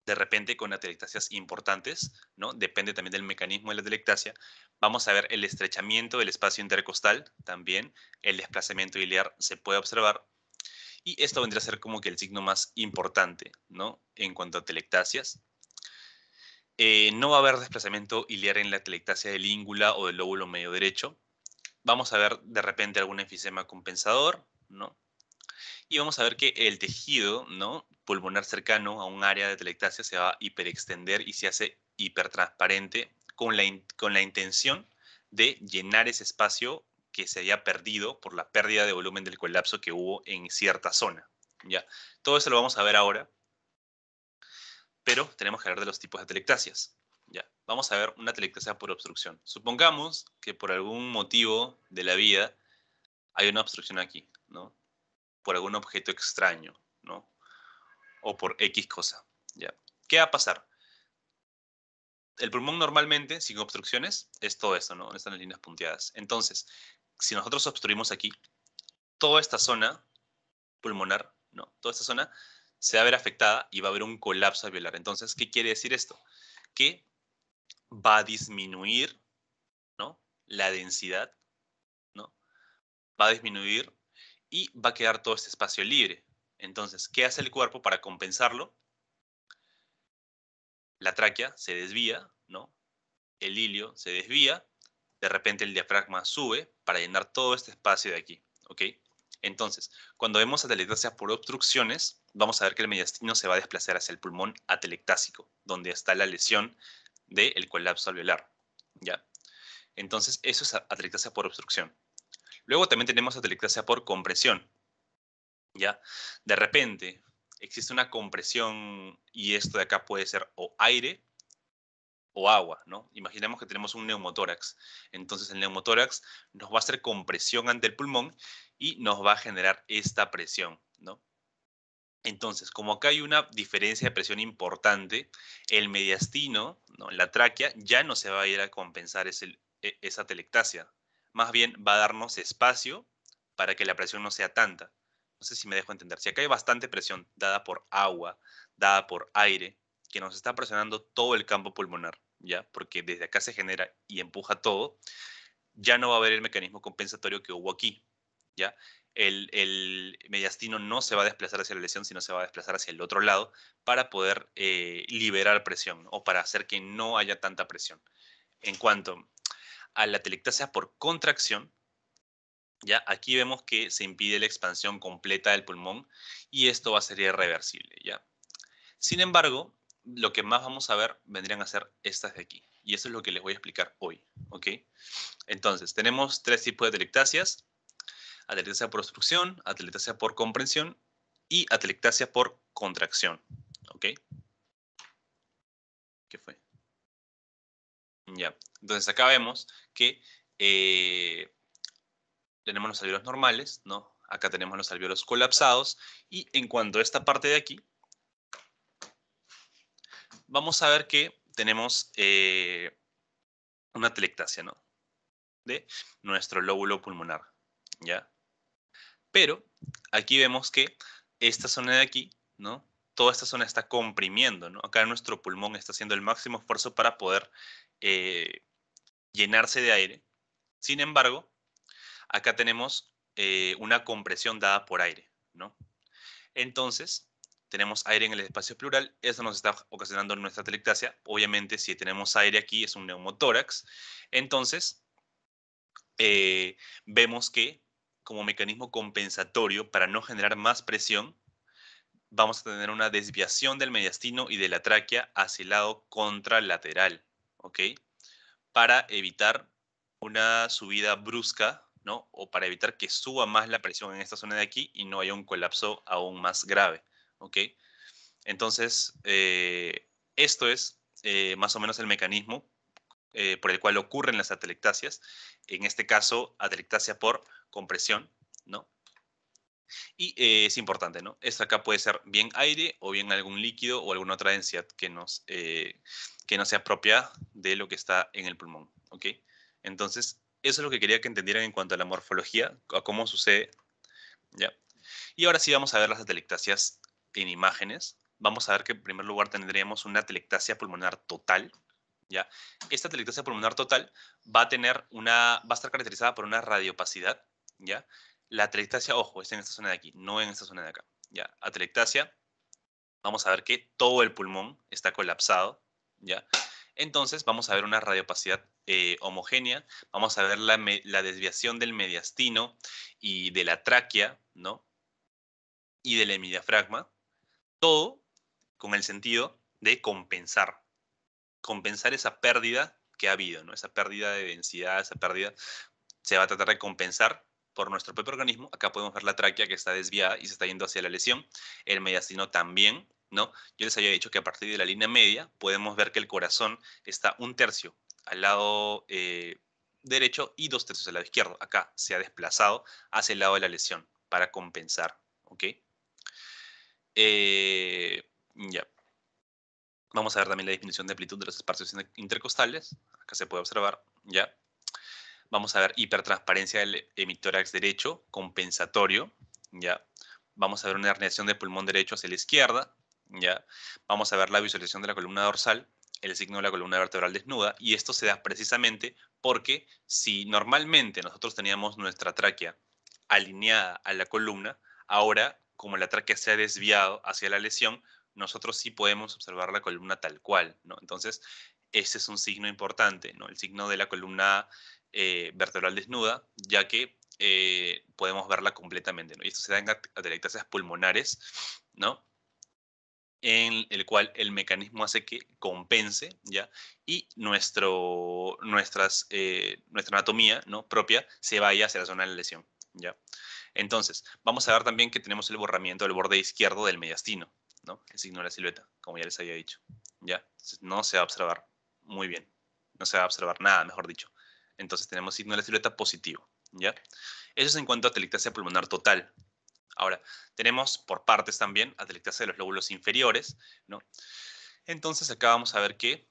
de repente con atelectasias importantes, ¿no? Depende también del mecanismo de la atelectasia. Vamos a ver el estrechamiento del espacio intercostal, también el desplazamiento iliar se puede observar. Y esto vendría a ser como que el signo más importante, ¿no? En cuanto a atelectasias. No va a haber desplazamiento iliar en la atelectasia del íngula o del lóbulo medio derecho. Vamos a ver de repente algún enfisema compensador, ¿no? Y vamos a ver que el tejido, ¿no? Pulmonar cercano a un área de atelectasia se va a hiperextender y se hace hipertransparente con la intención de llenar ese espacio que se haya perdido por la pérdida de volumen del colapso que hubo en cierta zona, ¿ya? Todo eso lo vamos a ver ahora, pero tenemos que hablar de los tipos de atelectasias, ¿ya? Vamos a ver una atelectasia por obstrucción. Supongamos que por algún motivo de la vida hay una obstrucción aquí, ¿no? Por algún objeto extraño, ¿no? O por X cosa, ¿ya? ¿Qué va a pasar? El pulmón normalmente, sin obstrucciones, es todo esto, ¿no? Están las líneas punteadas. Entonces, si nosotros obstruimos aquí, toda esta zona pulmonar, ¿no? Toda esta zona se va a ver afectada y va a haber un colapso alveolar. Entonces, ¿qué quiere decir esto? Que va a disminuir, ¿no? La densidad, ¿no? Va a disminuir y va a quedar todo este espacio libre. Entonces, ¿qué hace el cuerpo para compensarlo? La tráquea se desvía, ¿no? El hilio se desvía, de repente el diafragma sube para llenar todo este espacio de aquí, ¿ok? Entonces, cuando vemos atelectasia por obstrucciones, vamos a ver que el mediastino se va a desplazar hacia el pulmón atelectásico, donde está la lesión del colapso alveolar, ¿ya? Entonces, eso es atelectasia por obstrucción. Luego también tenemos atelectasia por compresión, ¿ya? De repente existe una compresión y esto de acá puede ser o aire o agua, ¿no? Imaginemos que tenemos un neumotórax. Entonces el neumotórax nos va a hacer compresión ante el pulmón y nos va a generar esta presión, ¿no? Entonces, como acá hay una diferencia de presión importante, el mediastino, ¿no? La tráquea, ya no se va a ir a compensar esa atelectasia. Más bien va a darnos espacio para que la presión no sea tanta. No sé si me dejo entender. Si acá hay bastante presión dada por agua, dada por aire, que nos está presionando todo el campo pulmonar, ¿ya? Porque desde acá se genera y empuja todo, ya no va a haber el mecanismo compensatorio que hubo aquí, ¿ya? El mediastino no se va a desplazar hacia la lesión, sino se va a desplazar hacia el otro lado para poder liberar presión, ¿no? O para hacer que no haya tanta presión. En cuanto a la atelectasia por contracción, ya aquí vemos que se impide la expansión completa del pulmón y esto va a ser irreversible, ¿ya? Sin embargo, lo que más vamos a ver vendrían a ser estas de aquí. Y eso es lo que les voy a explicar hoy, ¿ok? Entonces, tenemos 3 tipos de atelectasias. Atelectasia por obstrucción, atelectasia por comprensión y atelectasia por contracción, ¿ok? ¿Qué fue? Ya, entonces acá vemos que tenemos los alvéolos normales, ¿no? Acá tenemos los alvéolos colapsados y en cuanto a esta parte de aquí, vamos a ver que tenemos una atelectasia, ¿no? De nuestro lóbulo pulmonar, ¿ya? Pero aquí vemos que esta zona de aquí, ¿no? Toda esta zona está comprimiendo, ¿no? Acá nuestro pulmón está haciendo el máximo esfuerzo para poder llenarse de aire. Sin embargo, acá tenemos una compresión dada por aire, ¿no? Entonces, tenemos aire en el espacio pleural, eso nos está ocasionando nuestra atelectasia. Obviamente, si tenemos aire aquí, es un neumotórax. Entonces, vemos que como mecanismo compensatorio, para no generar más presión, vamos a tener una desviación del mediastino y de la tráquea hacia el lado contralateral, ¿ok? Para evitar una subida brusca, ¿no? O para evitar que suba más la presión en esta zona de aquí y no haya un colapso aún más grave, ¿ok? Entonces, esto es más o menos el mecanismo por el cual ocurren las atelectasias. En este caso, atelectasia por compresión, ¿no? Y es importante, ¿no? Esto acá puede ser bien aire o bien algún líquido o alguna otra densidad que no sea propia de lo que está en el pulmón, ¿ok? Entonces, eso es lo que quería que entendieran en cuanto a la morfología, a cómo sucede, ¿ya? Y ahora sí vamos a ver las atelectasias en imágenes. Vamos a ver que en primer lugar tendríamos una atelectasia pulmonar total, ¿ya? Esta atelectasia pulmonar total va a estar caracterizada por una radiopacidad, ¿ya? La atelectasia, ojo, está en esta zona de aquí, no en esta zona de acá, ¿ya? Atelectasia, vamos a ver que todo el pulmón está colapsado, ¿ya? Entonces vamos a ver una radiopacidad homogénea, vamos a ver la desviación del mediastino y de la tráquea, ¿no? Y del hemidiafragma, todo con el sentido de compensar esa pérdida que ha habido, ¿no? Esa pérdida de densidad, esa pérdida se va a tratar de compensar por nuestro propio organismo. Acá podemos ver la tráquea que está desviada y se está yendo hacia la lesión. El mediastino también, ¿no? Yo les había dicho que a partir de la línea media podemos ver que el corazón está 1/3 al lado derecho y 2/3 al lado izquierdo. Acá se ha desplazado hacia el lado de la lesión para compensar, ¿ok? Ya. Vamos a ver también la disminución de amplitud de los espacios intercostales. Acá se puede observar, ¿ya? Vamos a ver hipertransparencia del hemitórax derecho, compensatorio, ¿ya? Vamos a ver una herniación del pulmón derecho hacia la izquierda, ¿ya? Vamos a ver la visualización de la columna dorsal, el signo de la columna vertebral desnuda, y esto se da precisamente porque si normalmente nosotros teníamos nuestra tráquea alineada a la columna, ahora, como la tráquea se ha desviado hacia la lesión, nosotros sí podemos observar la columna tal cual, ¿no? Entonces, ese es un signo importante, ¿no? El signo de la columna vertebral desnuda, ya que podemos verla completamente, ¿no? Y esto se da en atelectasias pulmonares, ¿no? En el cual el mecanismo hace que compense, ¿ya? Y nuestra anatomía, ¿no? propia se vaya hacia la zona de la lesión, ¿ya? Entonces, vamos a ver también que tenemos el borramiento del borde izquierdo del mediastino, ¿no? El signo de la silueta, como ya les había dicho, ¿ya? Entonces, no se va a observar muy bien, no se va a observar nada, mejor dicho. Entonces, tenemos signo de la silueta positivo, ¿ya? Eso es en cuanto a atelectasia pulmonar total. Ahora, tenemos por partes también atelectasia de los lóbulos inferiores, ¿no? Entonces, acá vamos a ver que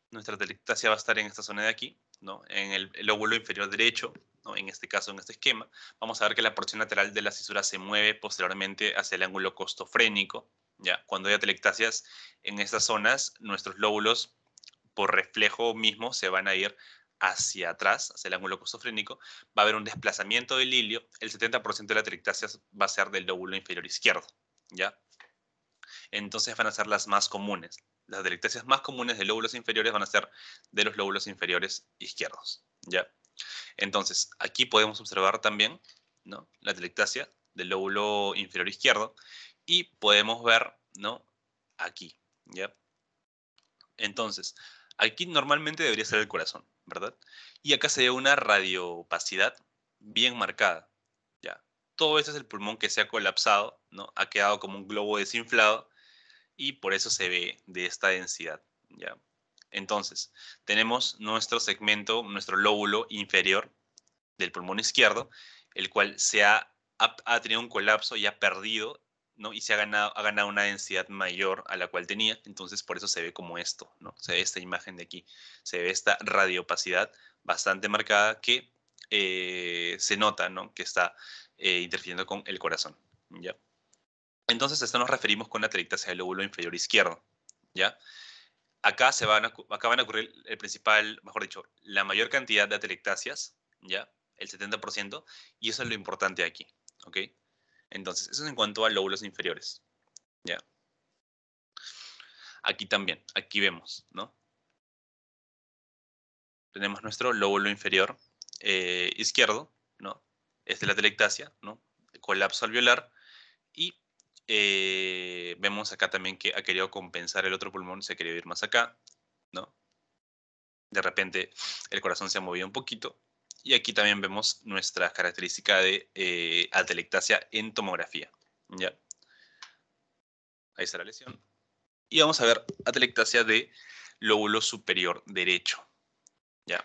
nuestra atelectasia va a estar en esta zona de aquí, ¿no? En el lóbulo inferior derecho, ¿no? En este caso, en este esquema, vamos a ver que la porción lateral de la cisura se mueve posteriormente hacia el ángulo costofrénico, ¿ya? Cuando hay atelectasias en estas zonas, nuestros lóbulos, por reflejo mismo, se van a ir hacia atrás, hacia el ángulo costofrénico, va a haber un desplazamiento del ilio, el 70% de la atelectasia va a ser del lóbulo inferior izquierdo, ¿ya? Entonces van a ser las más comunes. Las atelectasias más comunes de lóbulos inferiores van a ser de los lóbulos inferiores izquierdos, ¿ya? Entonces, aquí podemos observar también, ¿no?, la atelectasia del lóbulo inferior izquierdo y podemos ver, ¿no?, aquí, ¿ya? Entonces, aquí normalmente debería ser el corazón, ¿verdad? Y acá se ve una radiopacidad bien marcada, ¿ya? Todo esto es el pulmón que se ha colapsado, ¿no? Ha quedado como un globo desinflado y por eso se ve de esta densidad, ¿ya? Entonces, tenemos nuestro segmento, nuestro lóbulo inferior del pulmón izquierdo, el cual ha tenido un colapso y ha perdido, ¿no? Y ha ganado una densidad mayor a la cual tenía, entonces por eso se ve como esto, ¿no? Se ve esta imagen de aquí, se ve esta radiopacidad bastante marcada que se nota, ¿no?, que está interfiriendo con el corazón, ¿ya? Entonces, a esto nos referimos con la atelectasia del lóbulo inferior izquierdo, ¿ya? Acá van a ocurrir el principal, mejor dicho, la mayor cantidad de atelectasias, ¿ya? El 70%, y eso es lo importante aquí, ¿ok? Entonces, eso es en cuanto a lóbulos inferiores, ¿ya? Aquí también, aquí vemos, ¿no? Tenemos nuestro lóbulo inferior izquierdo, ¿no? Esta es la atelectasia, ¿no? Colapso alveolar, y vemos acá también que ha querido compensar el otro pulmón, se ha querido ir más acá, ¿no? De repente el corazón se ha movido un poquito. Y aquí también vemos nuestra característica de atelectasia en tomografía, ¿ya? Ahí está la lesión. Y vamos a ver atelectasia de lóbulo superior derecho, ¿ya?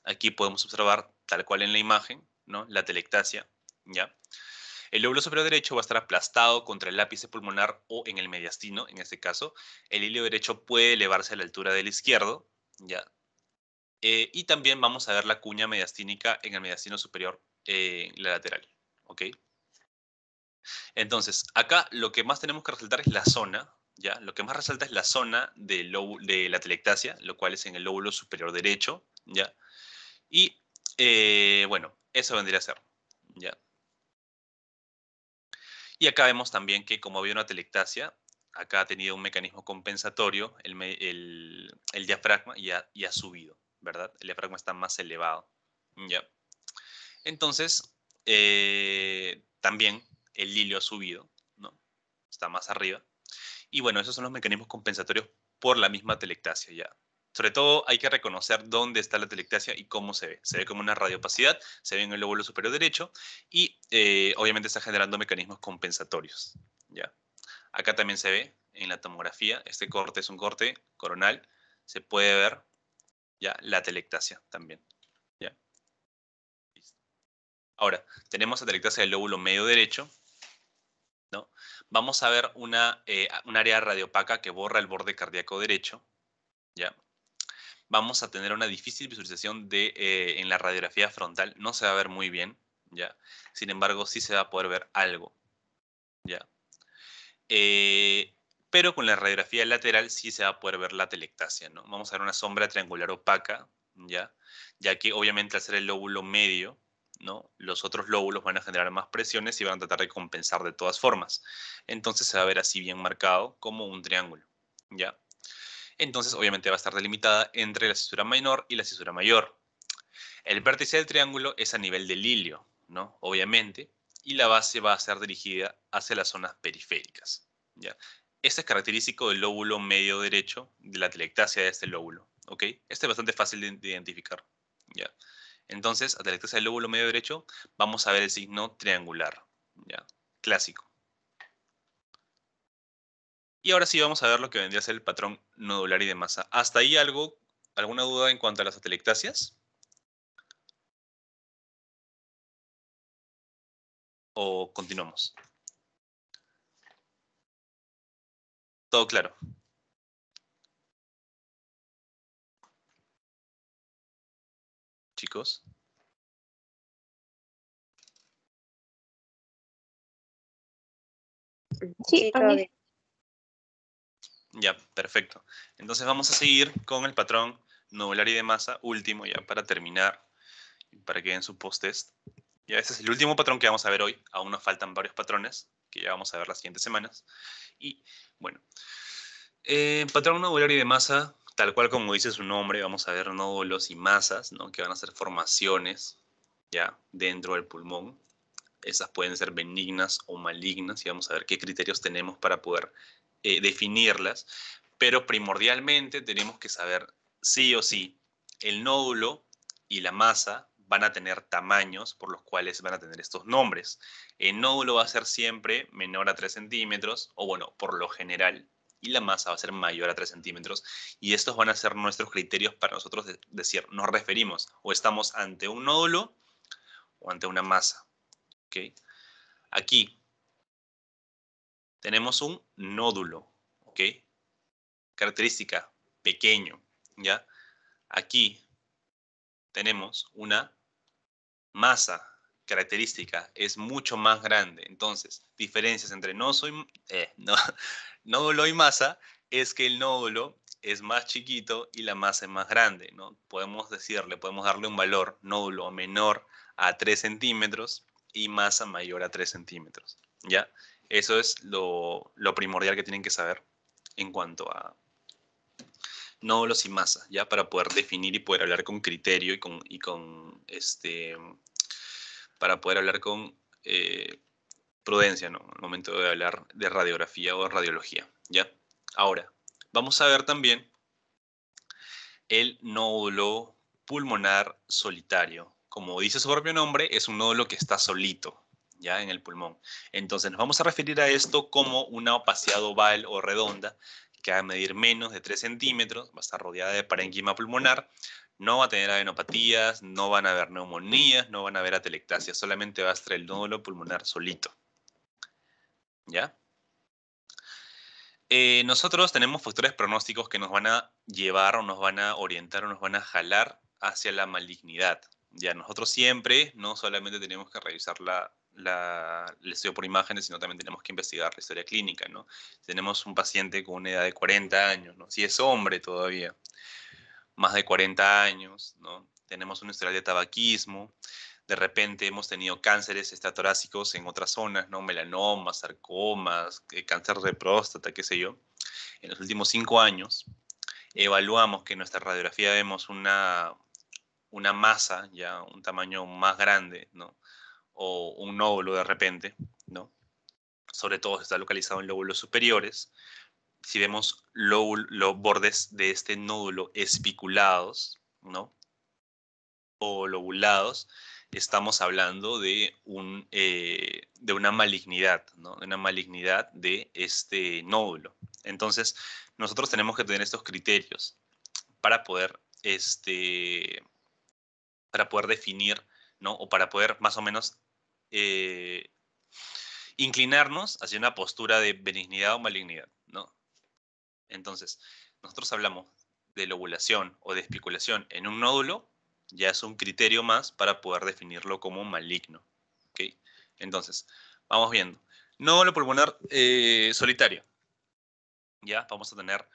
Aquí podemos observar, tal cual en la imagen, ¿no?, la atelectasia, ¿ya? El lóbulo superior derecho va a estar aplastado contra el ápice pulmonar o en el mediastino, en este caso. El ilio derecho puede elevarse a la altura del izquierdo, ¿ya? Y también vamos a ver la cuña mediastínica en el mediastino superior, la lateral, ¿ok? Entonces, acá lo que más tenemos que resaltar es la zona, ¿ya? Lo que más resalta es la zona de la atelectasia, lo cual es en el lóbulo superior derecho, ¿ya? Y, bueno, eso vendría a ser, ¿ya? Y acá vemos también que como había una atelectasia, acá ha tenido un mecanismo compensatorio, el diafragma y ha subido, ¿verdad? El diafragma está más elevado, ¿ya? Entonces, también el ilio ha subido, ¿no? Está más arriba. Y bueno, esos son los mecanismos compensatorios por la misma atelectasia, ¿ya? Sobre todo hay que reconocer dónde está la atelectasia y cómo se ve. Se ve como una radiopacidad, se ve en el lóbulo superior derecho y obviamente está generando mecanismos compensatorios, ¿ya? Acá también se ve en la tomografía, este corte es un corte coronal, se puede ver ya la atelectasia también, ¿ya? Listo. Ahora, tenemos atelectasia del lóbulo medio derecho, ¿no? Vamos a ver un área radiopaca que borra el borde cardíaco derecho, ¿ya? Vamos a tener una difícil visualización en la radiografía frontal, no se va a ver muy bien, ¿ya? Sin embargo, sí se va a poder ver algo, ¿ya? Pero con la radiografía lateral sí se va a poder ver la atelectasia, ¿no? Vamos a ver una sombra triangular opaca, ¿ya? Ya que obviamente al ser el lóbulo medio, ¿no?, los otros lóbulos van a generar más presiones y van a tratar de compensar de todas formas. Entonces se va a ver así bien marcado como un triángulo, ¿ya? Entonces obviamente va a estar delimitada entre la cisura menor y la cisura mayor. El vértice del triángulo es a nivel del ilio, ¿no?, obviamente, y la base va a ser dirigida hacia las zonas periféricas, ¿ya? Este es característico del lóbulo medio derecho, de la atelectasia de este lóbulo, ¿ok? Este es bastante fácil de identificar, ¿ya? Entonces, atelectasia del lóbulo medio derecho, vamos a ver el signo triangular, ¿ya? Clásico. Y ahora sí vamos a ver lo que vendría a ser el patrón nodular y de masa. ¿Hasta ahí alguna duda en cuanto a las atelectasias? ¿O continuamos? Todo claro. Chicos. Sí, todo bien. Ya, perfecto. Entonces vamos a seguir con el patrón nodular y de masa último, ya para terminar, para que den su post-test. Ya, este es el último patrón que vamos a ver hoy. Aún nos faltan varios patrones que ya vamos a ver las siguientes semanas. Y bueno, patrón nodular y de masa tal cual como dice su nombre, vamos a ver nódulos y masas, ¿no? Que van a ser formaciones, ¿ya? Dentro del pulmón. Esas pueden ser benignas o malignas y vamos a ver qué criterios tenemos para poder definirlas. Pero primordialmente tenemos que saber sí o sí el nódulo y la masa van a tener tamaños por los cuales van a tener estos nombres. El nódulo va a ser siempre menor a 3 centímetros, o bueno, por lo general, y la masa va a ser mayor a 3 centímetros. Y estos van a ser nuestros criterios para nosotros decir, nos referimos o estamos ante un nódulo o ante una masa. ¿Okay? Aquí tenemos un nódulo, ¿ok? Característica, pequeño, ¿ya? Aquí tenemos una masa, característica, es mucho más grande. Entonces, diferencias entre nódulo y masa es que el nódulo es más chiquito y la masa es más grande, ¿no? Podemos darle un valor nódulo menor a 3 centímetros y masa mayor a 3 centímetros, ¿ya? Eso es lo primordial que tienen que saber en cuanto a nódulos y masa, ¿ya? Para poder definir y poder hablar con criterio para poder hablar con prudencia, ¿no? Al momento de hablar de radiografía o radiología, ¿ya? Ahora, vamos a ver también el nódulo pulmonar solitario. Como dice su propio nombre, es un nódulo que está solito, ¿ya? En el pulmón. Entonces nos vamos a referir a esto como una opacidad oval o redonda que va a medir menos de 3 centímetros, va a estar rodeada de parénquima pulmonar, no va a tener adenopatías, no van a haber neumonías, no van a haber atelectasias, solamente va a estar el nódulo pulmonar solito, ¿ya? Nosotros tenemos factores pronósticos que nos van a llevar o nos van a orientar o nos van a jalar hacia la malignidad. Ya nosotros siempre no solamente tenemos que revisar el estudio por imágenes, sino también tenemos que investigar la historia clínica, ¿no? Tenemos un paciente con una edad de 40 años, ¿no? Si es hombre todavía, más de 40 años, ¿no? Tenemos un historial de tabaquismo, de repente hemos tenido cánceres torácicos en otras zonas, ¿no? Melanomas, sarcomas, cáncer de próstata, qué sé yo. En los últimos 5 años, evaluamos que en nuestra radiografía vemos una masa, ya un tamaño más grande, ¿no? O un nódulo de repente, ¿no? Sobre todo está localizado en lóbulos superiores. Si vemos los bordes de este nódulo espiculados, ¿no? O lobulados, estamos hablando de una malignidad, ¿no? De una malignidad de este nódulo. Entonces, nosotros tenemos que tener estos criterios para poder, definir, ¿no? O para poder más o menos inclinarnos hacia una postura de benignidad o malignidad, ¿no? Entonces, nosotros hablamos de lobulación o de espiculación en un nódulo, ya es un criterio más para poder definirlo como maligno. ¿Ok? Entonces, vamos viendo. Nódulo pulmonar solitario. Ya vamos a tener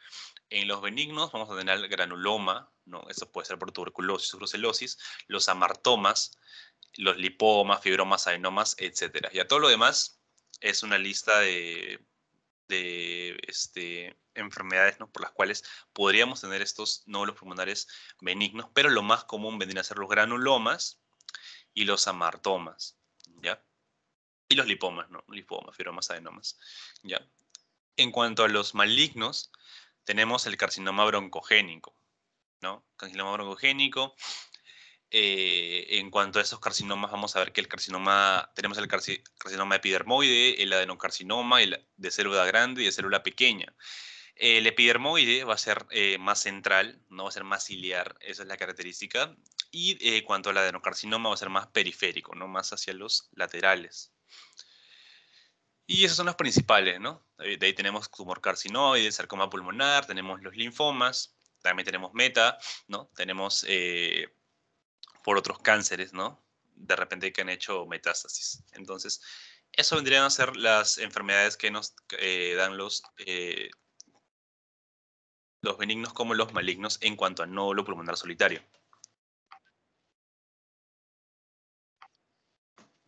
en los benignos, vamos a tener el granuloma, ¿no? Eso puede ser por tuberculosis o brucelosis, los amartomas, los lipomas, fibromas, adenomas, etc. Ya todo lo demás es una lista de enfermedades, ¿no? Por las cuales podríamos tener estos nódulos pulmonares benignos, pero lo más común vendrían a ser los granulomas y los amartomas, ¿ya? Y los lipomas, ¿no? Lipomas, fibromas, adenomas, ¿ya? En cuanto a los malignos, tenemos el carcinoma broncogénico, ¿no? Carcinoma broncogénico. En cuanto a esos carcinomas, vamos a ver que tenemos el carcinoma epidermoide, el adenocarcinoma, el de célula grande y de célula pequeña. El epidermoide va a ser más central, no va a ser más ciliar, esa es la característica. Y en cuanto al adenocarcinoma va a ser más periférico, ¿no? Más hacia los laterales. Y esos son los principales, ¿no? De ahí tenemos tumor carcinoide, sarcoma pulmonar, tenemos los linfomas, también tenemos ¿no? Tenemos por otros cánceres, ¿no? De repente que han hecho metástasis. Entonces, eso vendrían a ser las enfermedades que nos dan los benignos como los malignos en cuanto a nódulo pulmonar solitario.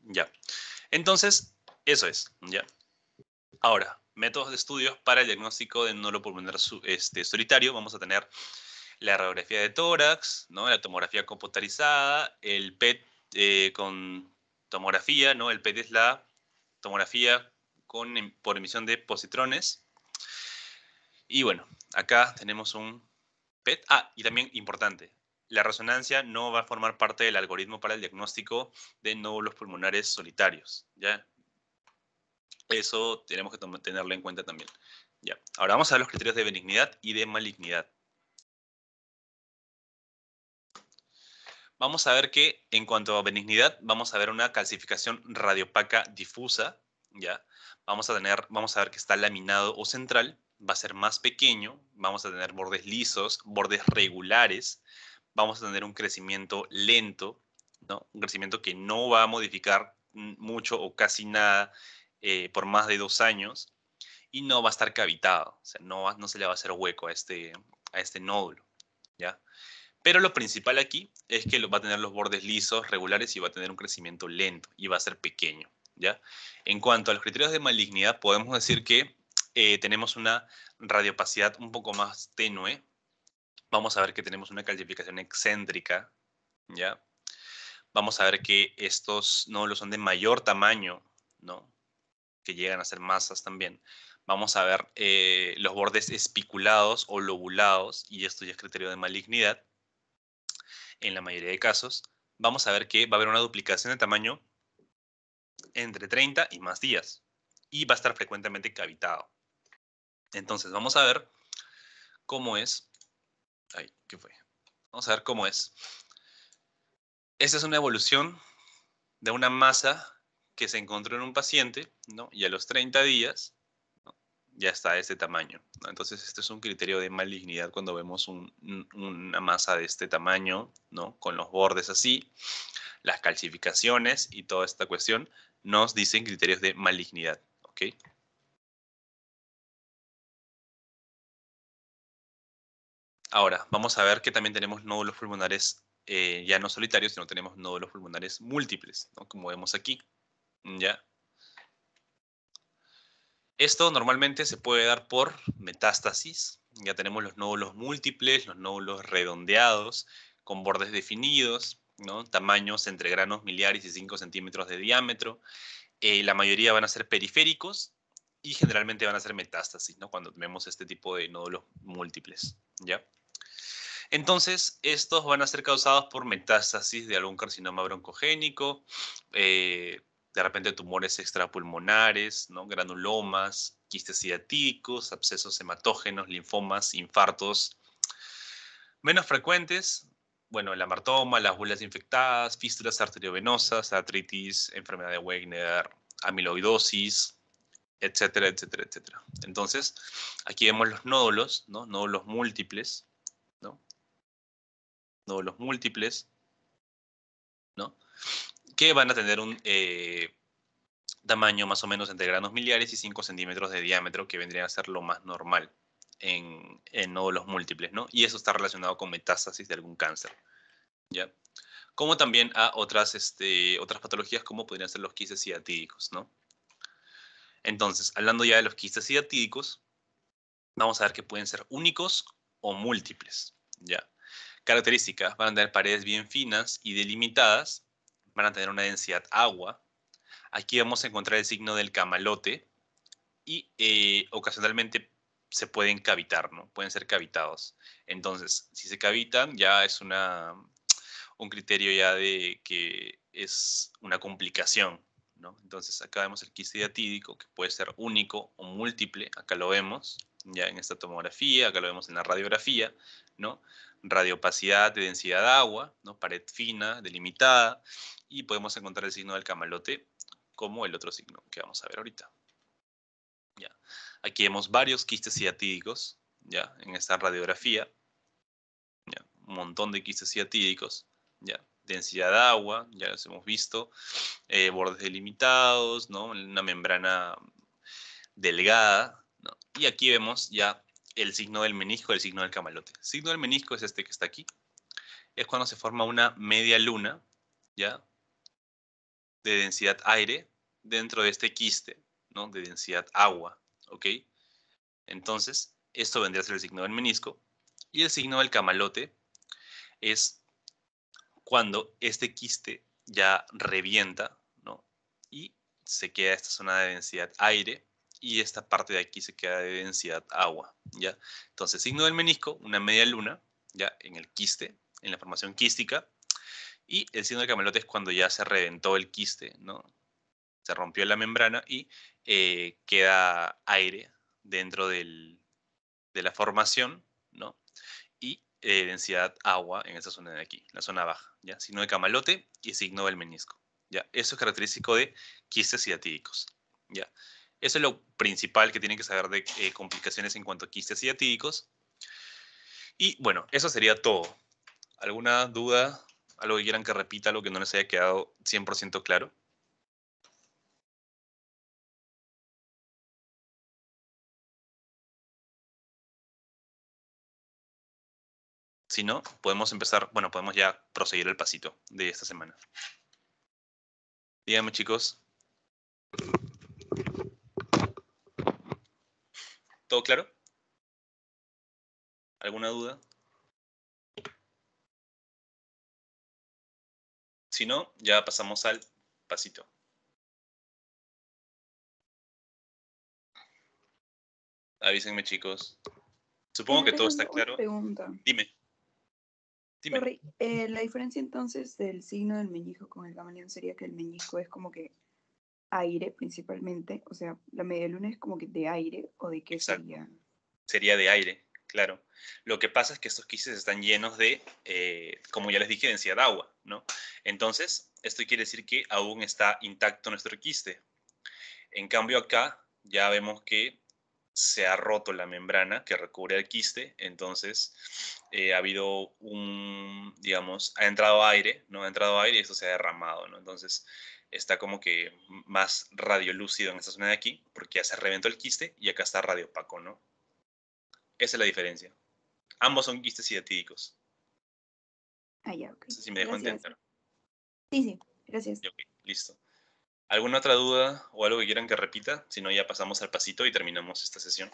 Ya. Entonces, eso es, ¿ya? Ahora, métodos de estudios para el diagnóstico de nódulo pulmonar solitario. Vamos a tener La radiografía de tórax, ¿no? La tomografía computarizada, el PET con tomografía, ¿no? El PET es la tomografía por emisión de positrones. Y bueno, acá tenemos un PET. Ah, y también importante, la resonancia no va a formar parte del algoritmo para el diagnóstico de nódulos pulmonares solitarios, ¿ya? Eso tenemos que tenerlo en cuenta también. Ya. Ahora vamos a ver los criterios de benignidad y de malignidad. Vamos a ver que en cuanto a benignidad, vamos a ver una calcificación radiopaca difusa, ¿ya? Vamos a ver que está laminado o central, va a ser más pequeño, vamos a tener bordes lisos, bordes regulares, vamos a tener un crecimiento lento, ¿no? Un crecimiento que no va a modificar mucho o casi nada por más de 2 años y no va a estar cavitado, o sea, no se le va a hacer hueco a este nódulo, ¿ya? Pero lo principal aquí es que va a tener los bordes lisos, regulares y va a tener un crecimiento lento y va a ser pequeño, ¿ya? En cuanto a los criterios de malignidad, podemos decir que tenemos una radiopacidad un poco más tenue. Vamos a ver que tenemos una calcificación excéntrica, ¿ya? Vamos a ver que estos nódulos son de mayor tamaño, ¿no? Que llegan a ser masas también. Vamos a ver los bordes espiculados o lobulados, y esto ya es criterio de malignidad. En la mayoría de casos, vamos a ver que va a haber una duplicación de tamaño entre 30 y más días. Y va a estar frecuentemente cavitado. Entonces, vamos a ver cómo es. Ay, ¿qué fue? Vamos a ver cómo es. Esta es una evolución de una masa que se encontró en un paciente, ¿no? Y a los 30 días, ¿no? Ya está de este tamaño, ¿no? Entonces, este es un criterio de malignidad cuando vemos una masa de este tamaño, ¿no? Con los bordes así. Las calcificaciones y toda esta cuestión nos dicen criterios de malignidad, ¿ok? Ahora, vamos a ver que también tenemos nódulos pulmonares ya no solitarios, sino tenemos nódulos pulmonares múltiples, ¿no? Como vemos aquí, ¿ya? Esto normalmente se puede dar por metástasis. Ya tenemos los nódulos múltiples, los nódulos redondeados, con bordes definidos, ¿no? Tamaños entre granos miliares y 5 centímetros de diámetro. La mayoría van a ser periféricos y generalmente van a ser metástasis, ¿no? Cuando vemos este tipo de nódulos múltiples, ¿ya? Entonces, estos van a ser causados por metástasis de algún carcinoma broncogénico, de repente tumores extrapulmonares, ¿no? Granulomas, quistes ciatídicos, abscesos hematógenos, linfomas, infartos. Menos frecuentes, bueno, el amartoma, las bolas infectadas, fístulas arteriovenosas, artritis, enfermedad de Wegener, amiloidosis, etcétera, etcétera, etcétera. Entonces, aquí vemos los nódulos, ¿no? Nódulos múltiples, ¿no? Nódulos múltiples, ¿no? Que van a tener un tamaño más o menos entre granos miliares y 5 centímetros de diámetro, que vendría a ser lo más normal en nódulos múltiples, ¿no? Y eso está relacionado con metástasis de algún cáncer, ¿ya? Como también a otras patologías como podrían ser los quistes ciatídicos, ¿no? Entonces, hablando ya de los quistes ciatídicos, vamos a ver que pueden ser únicos o múltiples, ¿ya? Características: van a tener paredes bien finas y delimitadas, van a tener una densidad agua. Aquí vamos a encontrar el signo del camalote y ocasionalmente se pueden cavitar, ¿no? Pueden ser cavitados. Entonces, si se cavitan, ya es un criterio ya de que es una complicación, ¿no? Entonces, acá vemos el quiste diatídico, que puede ser único o múltiple. Acá lo vemos ya en esta tomografía, acá lo vemos en la radiografía, ¿no? Radiopacidad de densidad de agua, ¿no? Pared fina, delimitada, y podemos encontrar el signo del camalote como el otro signo que vamos a ver ahorita. Ya. Aquí vemos varios quistes ciatídicos, ya, en esta radiografía. Ya. Un montón de quistes ciatídicos, ya. Densidad de agua, ya los hemos visto. Bordes delimitados, ¿no? Una membrana delgada, ¿no? Y aquí vemos ya el signo del menisco, el signo del camalote. El signo del menisco es este que está aquí. Es cuando se forma una media luna, ¿ya? De densidad aire dentro de este quiste, ¿no? De densidad agua, ¿ok? Entonces, esto vendría a ser el signo del menisco. Y el signo del camalote es cuando este quiste ya revienta, ¿no? Y se queda esta zona de densidad aire y esta parte de aquí se queda de densidad agua, ¿ya? Entonces, signo del menisco, una media luna, ¿ya? En el quiste, en la formación quística, y el signo del camalote es cuando ya se reventó el quiste, ¿no? Se rompió la membrana y queda aire dentro de la formación, ¿no? Y densidad agua en esta zona de aquí, la zona baja, ¿ya? Signo de camalote y signo del menisco, ¿ya? Eso es característico de quistes ciatídicos, ¿ya? Eso es lo principal que tienen que saber de complicaciones en cuanto a quistes ciatídicos. Y bueno, eso sería todo. ¿Alguna duda? ¿Algo que quieran que repita, algo que no les haya quedado 100% claro? Si no, podemos empezar, bueno, podemos ya proseguir el pasito de esta semana. Díganme, chicos. ¿Todo claro? ¿Alguna duda? Si no, ya pasamos al pasito. Avísenme, chicos. Supongo que todo está Alejandro, una claro. pregunta. Dime. Dime. Sorry, la diferencia entonces del signo del meñisco con el camaleón sería que el meñisco es como que aire principalmente, o sea, la media luna es como que de aire, o de qué Exacto. sería. Sería de aire, claro. Lo que pasa es que estos quistes están llenos de, como ya les dije, densidad de agua, ¿no? Entonces, esto quiere decir que aún está intacto nuestro quiste. En cambio, acá ya vemos que se ha roto la membrana que recubre el quiste, entonces ha habido digamos, ha entrado aire, ¿no? Ha entrado aire y esto se ha derramado, ¿no? Entonces está como que más radiolúcido en esta zona de aquí, porque ya se reventó el quiste y acá está radiopaco, ¿no? Esa es la diferencia. Ambos son quistes ciatídicos. Ah, ya, ok. No sé si me dejo Gracias. entender. Sí, sí, gracias. Ok, listo. ¿Alguna otra duda o algo que quieran que repita? Si no, ya pasamos al pasito y terminamos esta sesión.